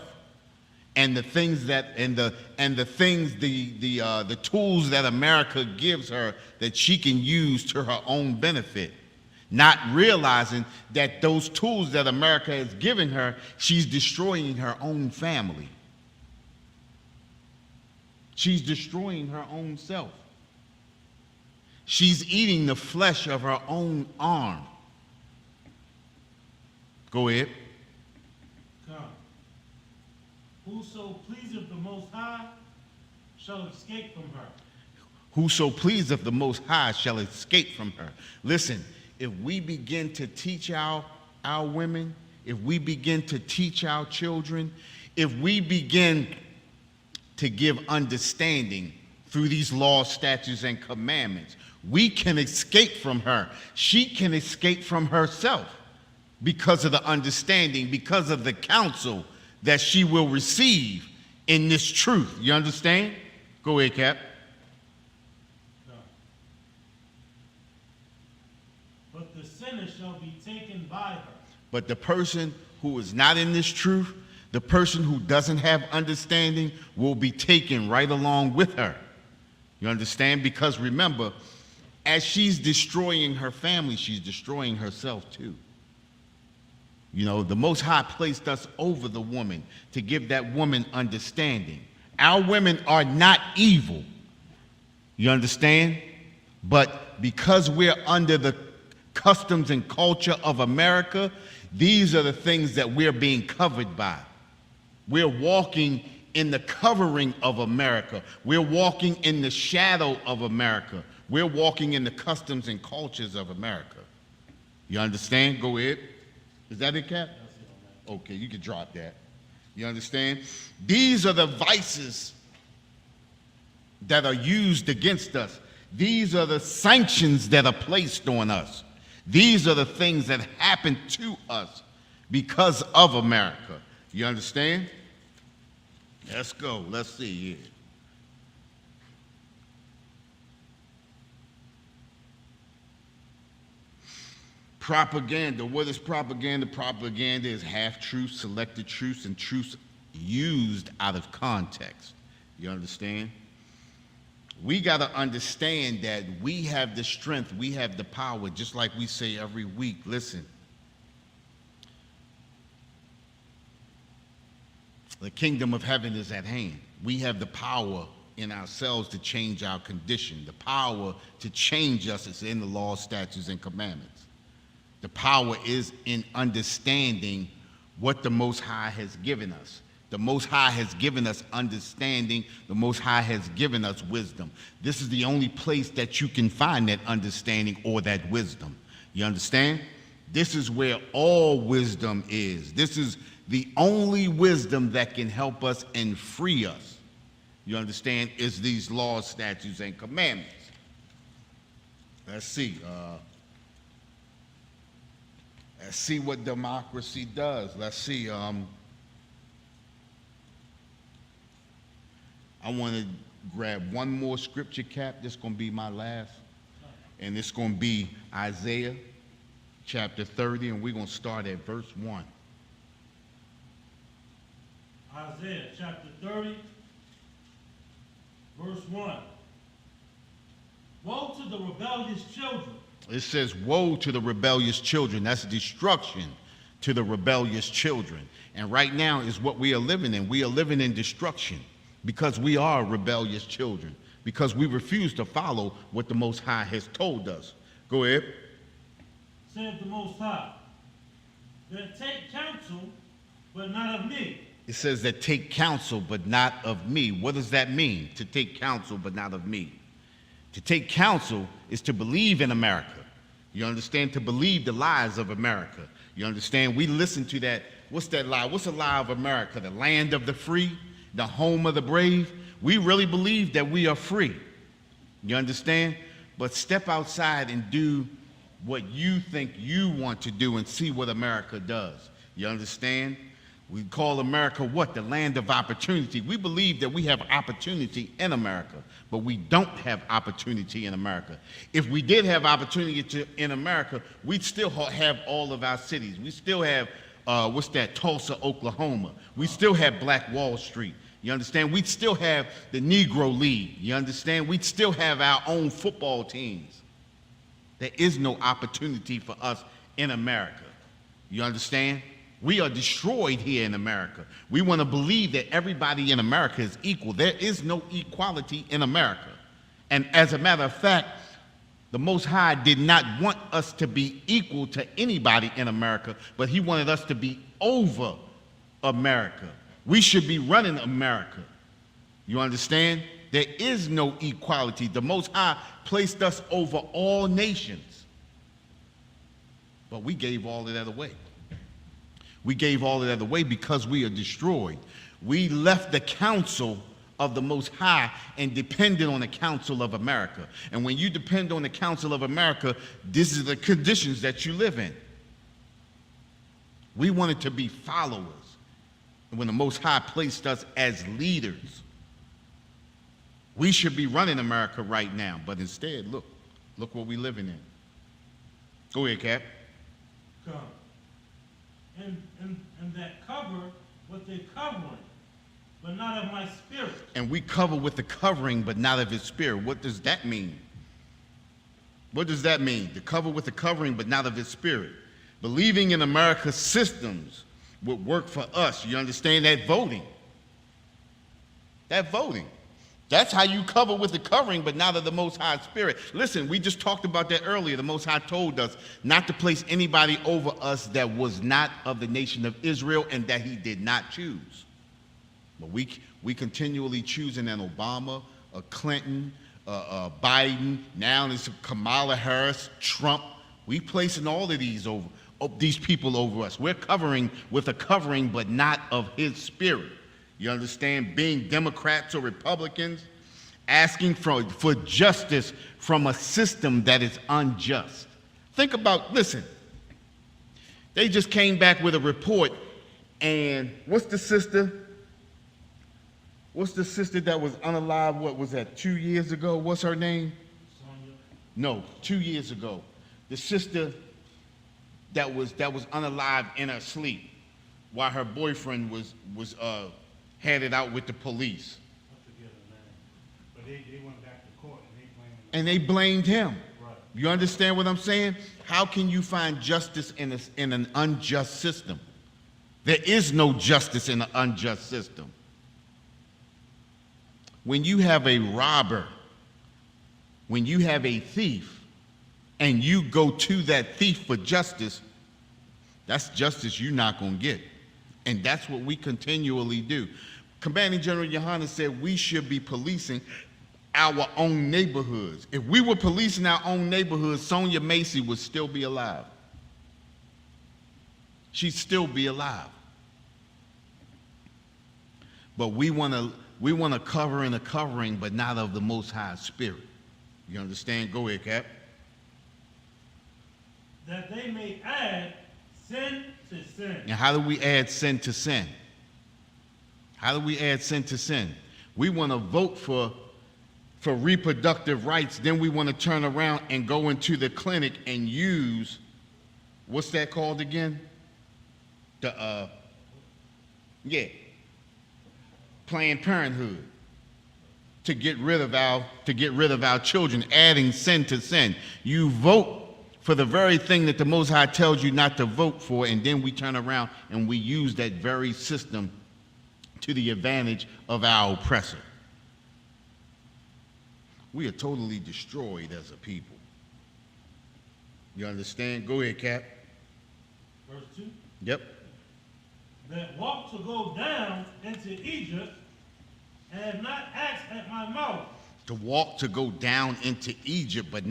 and the things that and the things the tools that America gives her that she can use to her own benefit, not realizing that those tools that America has given her, she's destroying her own family. She's destroying her own self. She's eating the flesh of her own arm. Go ahead. Come. Whoso pleaseth the Most High shall escape from her. Whoso pleaseth the Most High shall escape from her. Listen, if we begin to teach our women, if we begin to teach our children, if we begin to give understanding through these laws, statutes, and commandments, we can escape from her. She can escape from herself because of the understanding, because of the counsel that she will receive in this truth. You understand? Go ahead, Cap. No. But the sinner shall be taken by her. But the person who is not in this truth, the person who doesn't have understanding, will be taken right along with her. You understand? Because remember, as she's destroying her family, she's destroying herself too. You know, the Most High placed us over the woman to give that woman understanding. Our women are not evil. You understand? But because we're under the customs and culture of America, these are the things that we're being covered by. We're walking in the covering of America. We're walking in the shadow of America. We're walking in the customs and cultures of America. You understand? Go ahead. Is that it, Cap? Okay, you can drop that. You understand? These are the vices that are used against us. These are the sanctions that are placed on us. These are the things that happen to us because of America. You understand? Let's go. Let's see here. Propaganda. What is propaganda? Propaganda is half-truths, selected truths, and truths used out of context. You understand? We got to understand that we have the strength, we have the power, just like we say every week. Listen, the kingdom of heaven is at hand. We have the power in ourselves to change our condition. The power to change us is in the law, statutes, and commandments. The power is in understanding what the Most High has given us. The Most High has given us understanding. The Most High has given us wisdom. This is the only place that you can find that understanding or that wisdom. You understand? This is where all wisdom is. This is the only wisdom that can help us and free us. You understand? Is these laws, statutes, and commandments. Let's see. Let's see what democracy does. Let's see. I want to grab one more scripture, Cap. This is going to be my last. And it's going to be Isaiah chapter 30, and we're going to start at verse 1. Isaiah chapter 30, verse 1. Woe to the rebellious children. It says, woe to the rebellious children. That's destruction to the rebellious children. And right now is what we are living in. We are living in destruction because we are rebellious children, because we refuse to follow what the Most High has told us. Go ahead. Saith the Most High, that take counsel, but not of me. It says that take counsel, but not of me. What does that mean, to take counsel, but not of me? To take counsel is to believe in America. You understand? To believe the lies of America. You understand? We listen to that. What's that lie? What's the lie of America? The land of the free, the home of the brave. We really believe that we are free. You understand? But step outside and do what you think you want to do and see what America does. You understand? We call America what? The land of opportunity. We believe that we have opportunity in America, but we don't have opportunity in America. If we did have opportunity in America, we'd still have all of our cities. We still have, Tulsa, Oklahoma. We still have Black Wall Street. You understand? We'd still have the Negro League. You understand? We'd still have our own football teams. There is no opportunity for us in America. You understand? We are destroyed here in America. We want to believe that everybody in America is equal. There is no equality in America. And as a matter of fact, the Most High did not want us to be equal to anybody in America, but he wanted us to be over America. We should be running America. You understand? There is no equality. The Most High placed us over all nations. But we gave all of that away. We gave all of that away because we are destroyed. We left the counsel of the Most High and depended on the counsel of America. And when you depend on the counsel of America, this is the conditions that you live in. We wanted to be followers when the Most High placed us as leaders. We should be running America right now, but instead, look what we're living in. Go ahead, Cap. Come. And that cover what they're covering, but not of my spirit. And we cover with the covering, but not of his spirit. What does that mean? What does that mean? To cover with the covering, but not of his spirit. Believing in America's systems would work for us. You understand that voting? That voting. That's how you cover with the covering, but not of the Most High Spirit. Listen, we just talked about that earlier. The Most High told us not to place anybody over us that was not of the nation of Israel and that he did not choose. But we continually choosing an Obama, a Clinton, Biden, now it's Kamala Harris, Trump. We placing all of these people over us. We're covering with a covering, but not of his spirit. You understand? Being Democrats or Republicans, asking for justice from a system that is unjust. Think about, listen, they just came back with a report, and what's the sister that was unalive, what was that, 2 years ago? What's her name? Sonia. No, 2 years ago. The sister that was unalive in her sleep while her boyfriend was had it out with the police. I forget her name. But they went back to court And they blamed him. Right. You understand what I'm saying? How can you find justice in an unjust system? There is no justice in an unjust system. When you have a robber, when you have a thief, and you go to that thief for justice, that's justice you're not going to get. And that's what we continually do. Commanding General Yohanan said we should be policing our own neighborhoods. If we were policing our own neighborhoods, Sonia Macy would still be alive. She'd still be alive. But we want to cover in a covering, but not of the Most High Spirit. You understand? Go ahead, Cap. That they may add sin to sin. And how do we add sin to sin? How do we add sin to sin? We want to vote for reproductive rights, then we want to turn around and go into the clinic and use, what's that called again? Planned Parenthood, to get rid of our children, adding sin to sin. You vote for the very thing that the Most High tells you not to vote for, and then we turn around and we use that very system to the advantage of our oppressor. We are totally destroyed as a people. You understand? Go ahead, Cap. Verse 2. Yep. That walked to go down into Egypt and have not asked at my mouth. To walk to go down into Egypt, but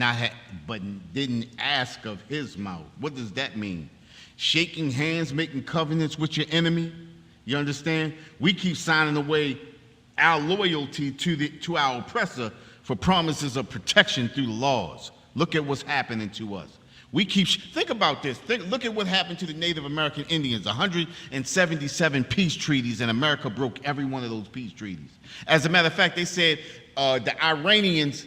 didn't ask of his mouth. What does that mean? Shaking hands, making covenants with your enemy. You understand? We keep signing away our loyalty to our oppressor for promises of protection through the laws. Look at what's happening to us. Think about this. Look at what happened to the Native American Indians. 177 peace treaties, and America broke every one of those peace treaties. As a matter of fact, they said the Iranians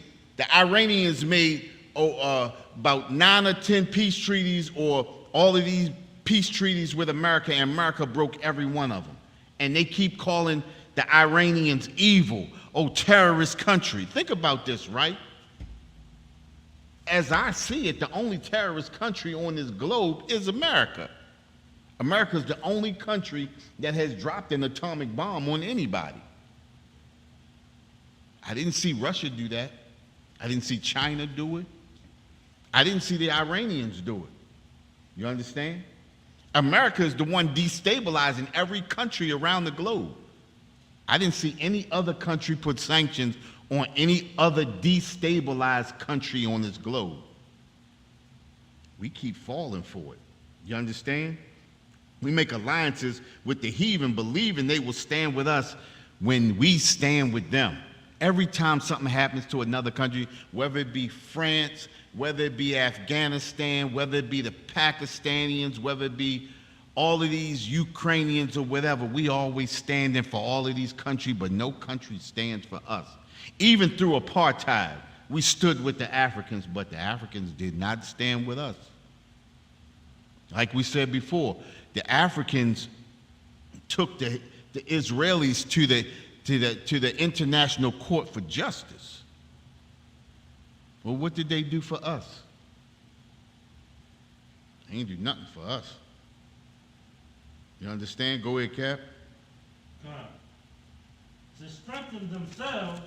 made about 9 or 10 peace treaties, or all of these peace treaties with America, and America broke every one of them. And they keep calling the Iranians evil, terrorist country. Think about this, right? As I see it, the only terrorist country on this globe is America. America is the only country that has dropped an atomic bomb on anybody. I didn't see Russia do that. I didn't see China do it. I didn't see the Iranians do it. You understand? America is the one destabilizing every country around the globe. I didn't see any other country put sanctions on any other destabilized country on this globe. We keep falling for it. You understand? We make alliances with the heathen, believing they will stand with us when we stand with them. Every time something happens to another country, whether it be France, whether it be Afghanistan, whether it be the Pakistanians, whether it be all of these Ukrainians or whatever, we always stand in for all of these countries, but no country stands for us. Even through apartheid, we stood with the Africans, but the Africans did not stand with us. Like we said before, the Africans took the Israelis to the International Court for Justice. Well, what did they do for us? They ain't do nothing for us. You understand? Go ahead, Cap. To strengthen themselves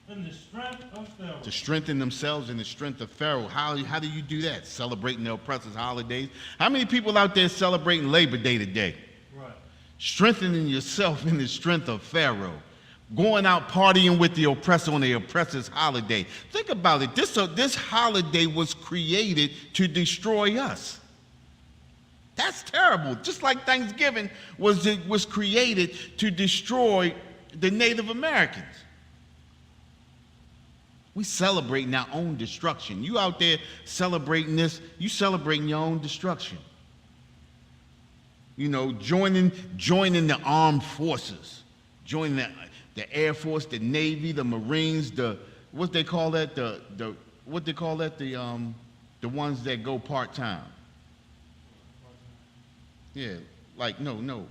in the strength of Pharaoh. To strengthen themselves in the strength of Pharaoh. How do you do that? Celebrating the oppressors' holidays. How many people out there celebrating Labor Day today? Right. Strengthening yourself in the strength of Pharaoh. Going out partying with the oppressor on the oppressor's holiday. Think about it. This holiday was created to destroy us. That's terrible. Just like Thanksgiving was created to destroy the Native Americans. We celebrating our own destruction. You out there celebrating this, you celebrating your own destruction. You know, joining the armed forces, joining the Air Force, the Navy, the Marines, the ones that go part-time. Yeah, like no,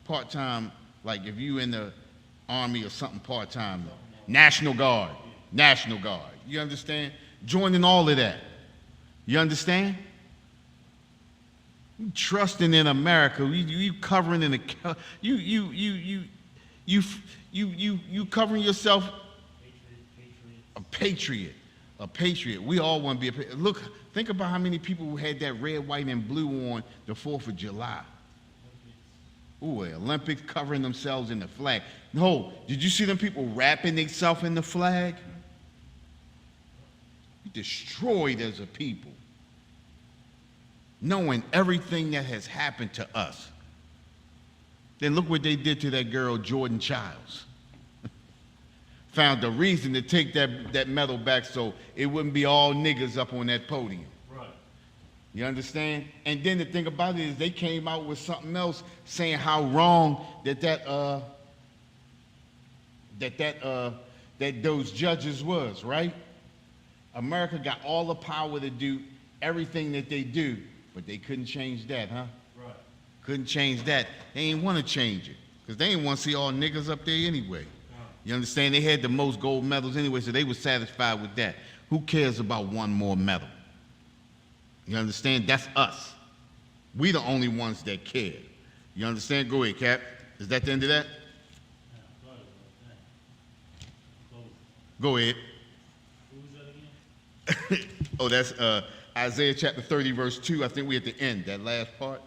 part-time, like if you in the Army or something part-time, National Guard. You understand? Joining all of that. You understand? You trusting in America. You covering in the you covering yourself. A patriot. We all want to be a patriot. Look, think about how many people who had that red, white, and blue on the 4th of July. Ooh, Olympics covering themselves in the flag. No, did you see them people wrapping themselves in the flag? We destroyed as a people, knowing everything that has happened to us. Then look what they did to that girl, Jordan Childs. Found a reason to take that medal back so it wouldn't be all niggas up on that podium. Right. You understand? And then the thing about it is they came out with something else saying how wrong that those judges was, right? America got all the power to do everything that they do, but they couldn't change that, huh? Right. Couldn't change that. They ain't want to change it because they ain't want to see all niggas up there anyway. You understand? They had the most gold medals anyway, so they were satisfied with that. Who cares about one more medal? You understand? That's us. We the only ones that care. You understand? Go ahead, Cap. Is that the end of that? Go ahead. Who was that again? Oh, that's Isaiah chapter 30, verse 2. I think we're at the end, that last part.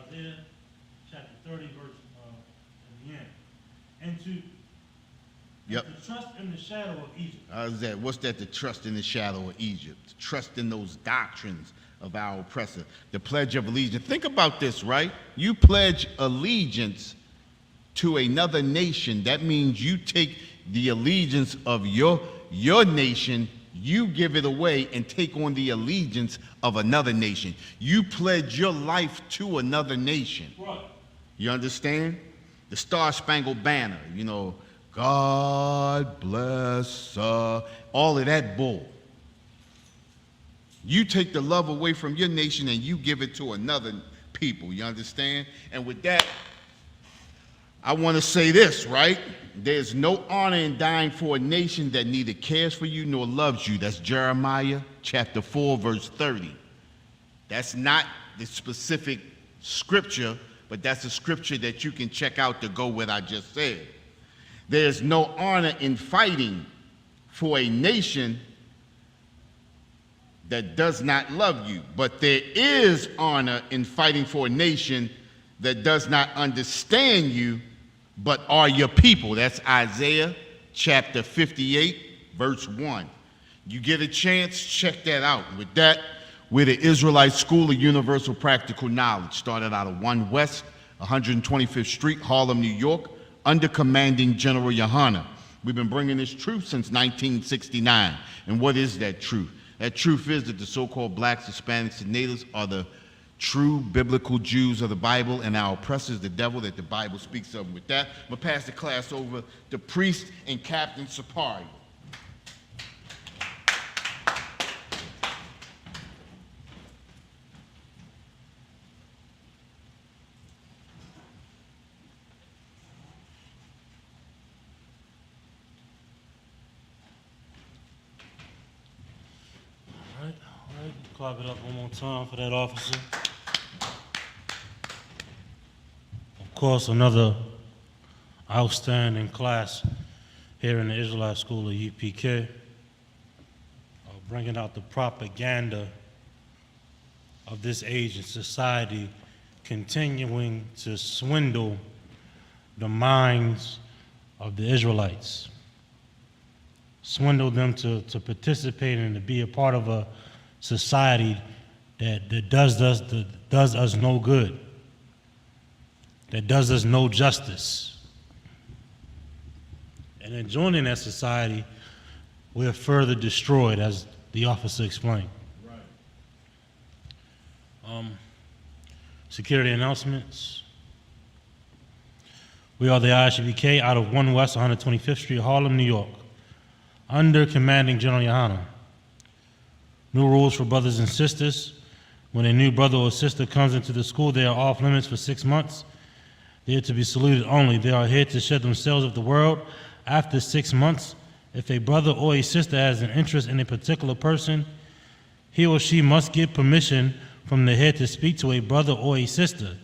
Isaiah chapter 30, verse at the end. And to trust in the shadow of Egypt. How's that? What's that? To trust in the shadow of Egypt. To trust in those doctrines of our oppressor. The Pledge of Allegiance. Think about this, right? You pledge allegiance to another nation. That means you take the allegiance of your nation, You give it away and take on the allegiance of another nation. You pledge your life to another nation. Right. You understand? The Star Spangled Banner, you know, God bless, all of that bull. You take the love away from your nation and you give it to another people. You understand? And with that, I want to say this, right? There's no honor in dying for a nation that neither cares for you nor loves you. That's Jeremiah chapter 4, verse 30. That's not the specific scripture, but that's a scripture that you can check out to go with what I just said. There's no honor in fighting for a nation that does not love you, but there is honor in fighting for a nation that does not understand you, but are your people. That's Isaiah chapter 58, verse 1. You get a chance, check that out. With that, we're the Israelite School of Universal Practical Knowledge, started out of 1 West 125th Street, Harlem, New York, under commanding General Yohana. We've been bringing this truth since 1969. And what is that truth? That truth is that the so-called blacks, Hispanics, and natives are the true biblical Jews of the Bible, and our oppressor is the devil that the Bible speaks of. With that, I'm going to pass the class over to Priest and Captain Sapari. All right. Clap it up one more time for that officer. Of course, another outstanding class here in the Israelite School of UPK, bringing out the propaganda of this age in society, continuing to swindle the minds of the Israelites, swindle them to participate and to be a part of a society that does us no good, that does us no justice. And in joining that society, we're further destroyed, as the officer explained. Right. Security announcements. We are the ISUPK out of 1 West 125th Street, Harlem, New York, under commanding General Yohana. New rules for brothers and sisters. When a new brother or sister comes into the school, they are off limits for 6 months. They are to be saluted only. They are here to shed themselves of the world. After 6 months, if a brother or a sister has an interest in a particular person, he or she must get permission from the head to speak to a brother or a sister.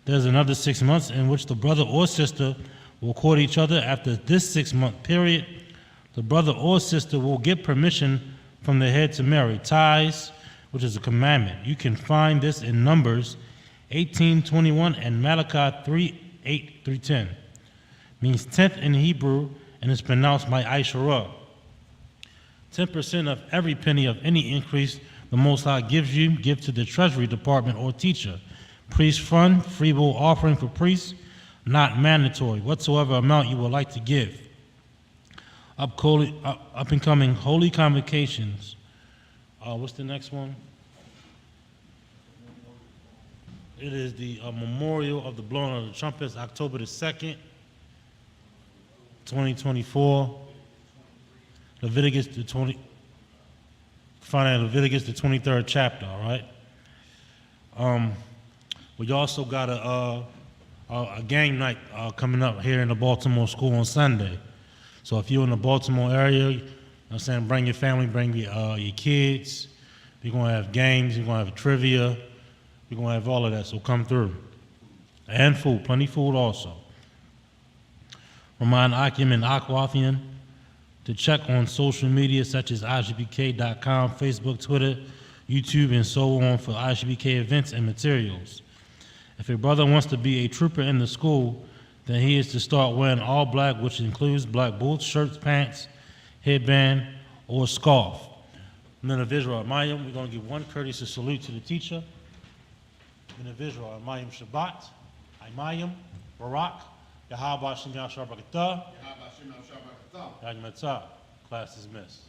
There's another 6 months in which the brother or sister will court each other. After this 6-month period, the brother or sister will get permission from the head to marry. Ties, which is a commandment. You can find this in Numbers 18:21 and Malachi 3:8 through 10. Means 10th in Hebrew and is pronounced by Aishara. 10% of every penny of any increase the Most High gives you, give to the Treasury Department or teacher. Priest fund, free will offering for priests, not mandatory. Whatsoever amount you would like to give. Up and coming holy convocations. What's the next one? It is the memorial of the blowing of the trumpets, October the 2nd, 2024. Leviticus the 23rd chapter. All right. We also got a game night coming up here in the Baltimore school on Sunday. So if you're in the Baltimore area, you know what I'm saying, bring your family, bring your kids. We're going to have games, we're going to have trivia, we're going to have all of that, so come through. And food, plenty of food also. Remind Akim and Akwathian to check on social media such as ISUPK.com, Facebook, Twitter, YouTube, and so on for ISUPK events and materials. If a brother wants to be a trooper in the school, then he is to start wearing all black, which includes black boots, shirts, pants, headband, or scarf. Men of Israel, Mayim, we're going to give one courteous salute to the teacher. Men of Israel, Mayim Shabbat, Mayim, Barak, Yahweh Shem Yahshua Barakatah, Yahweh Shem Yahshua Barakatah. Class dismissed.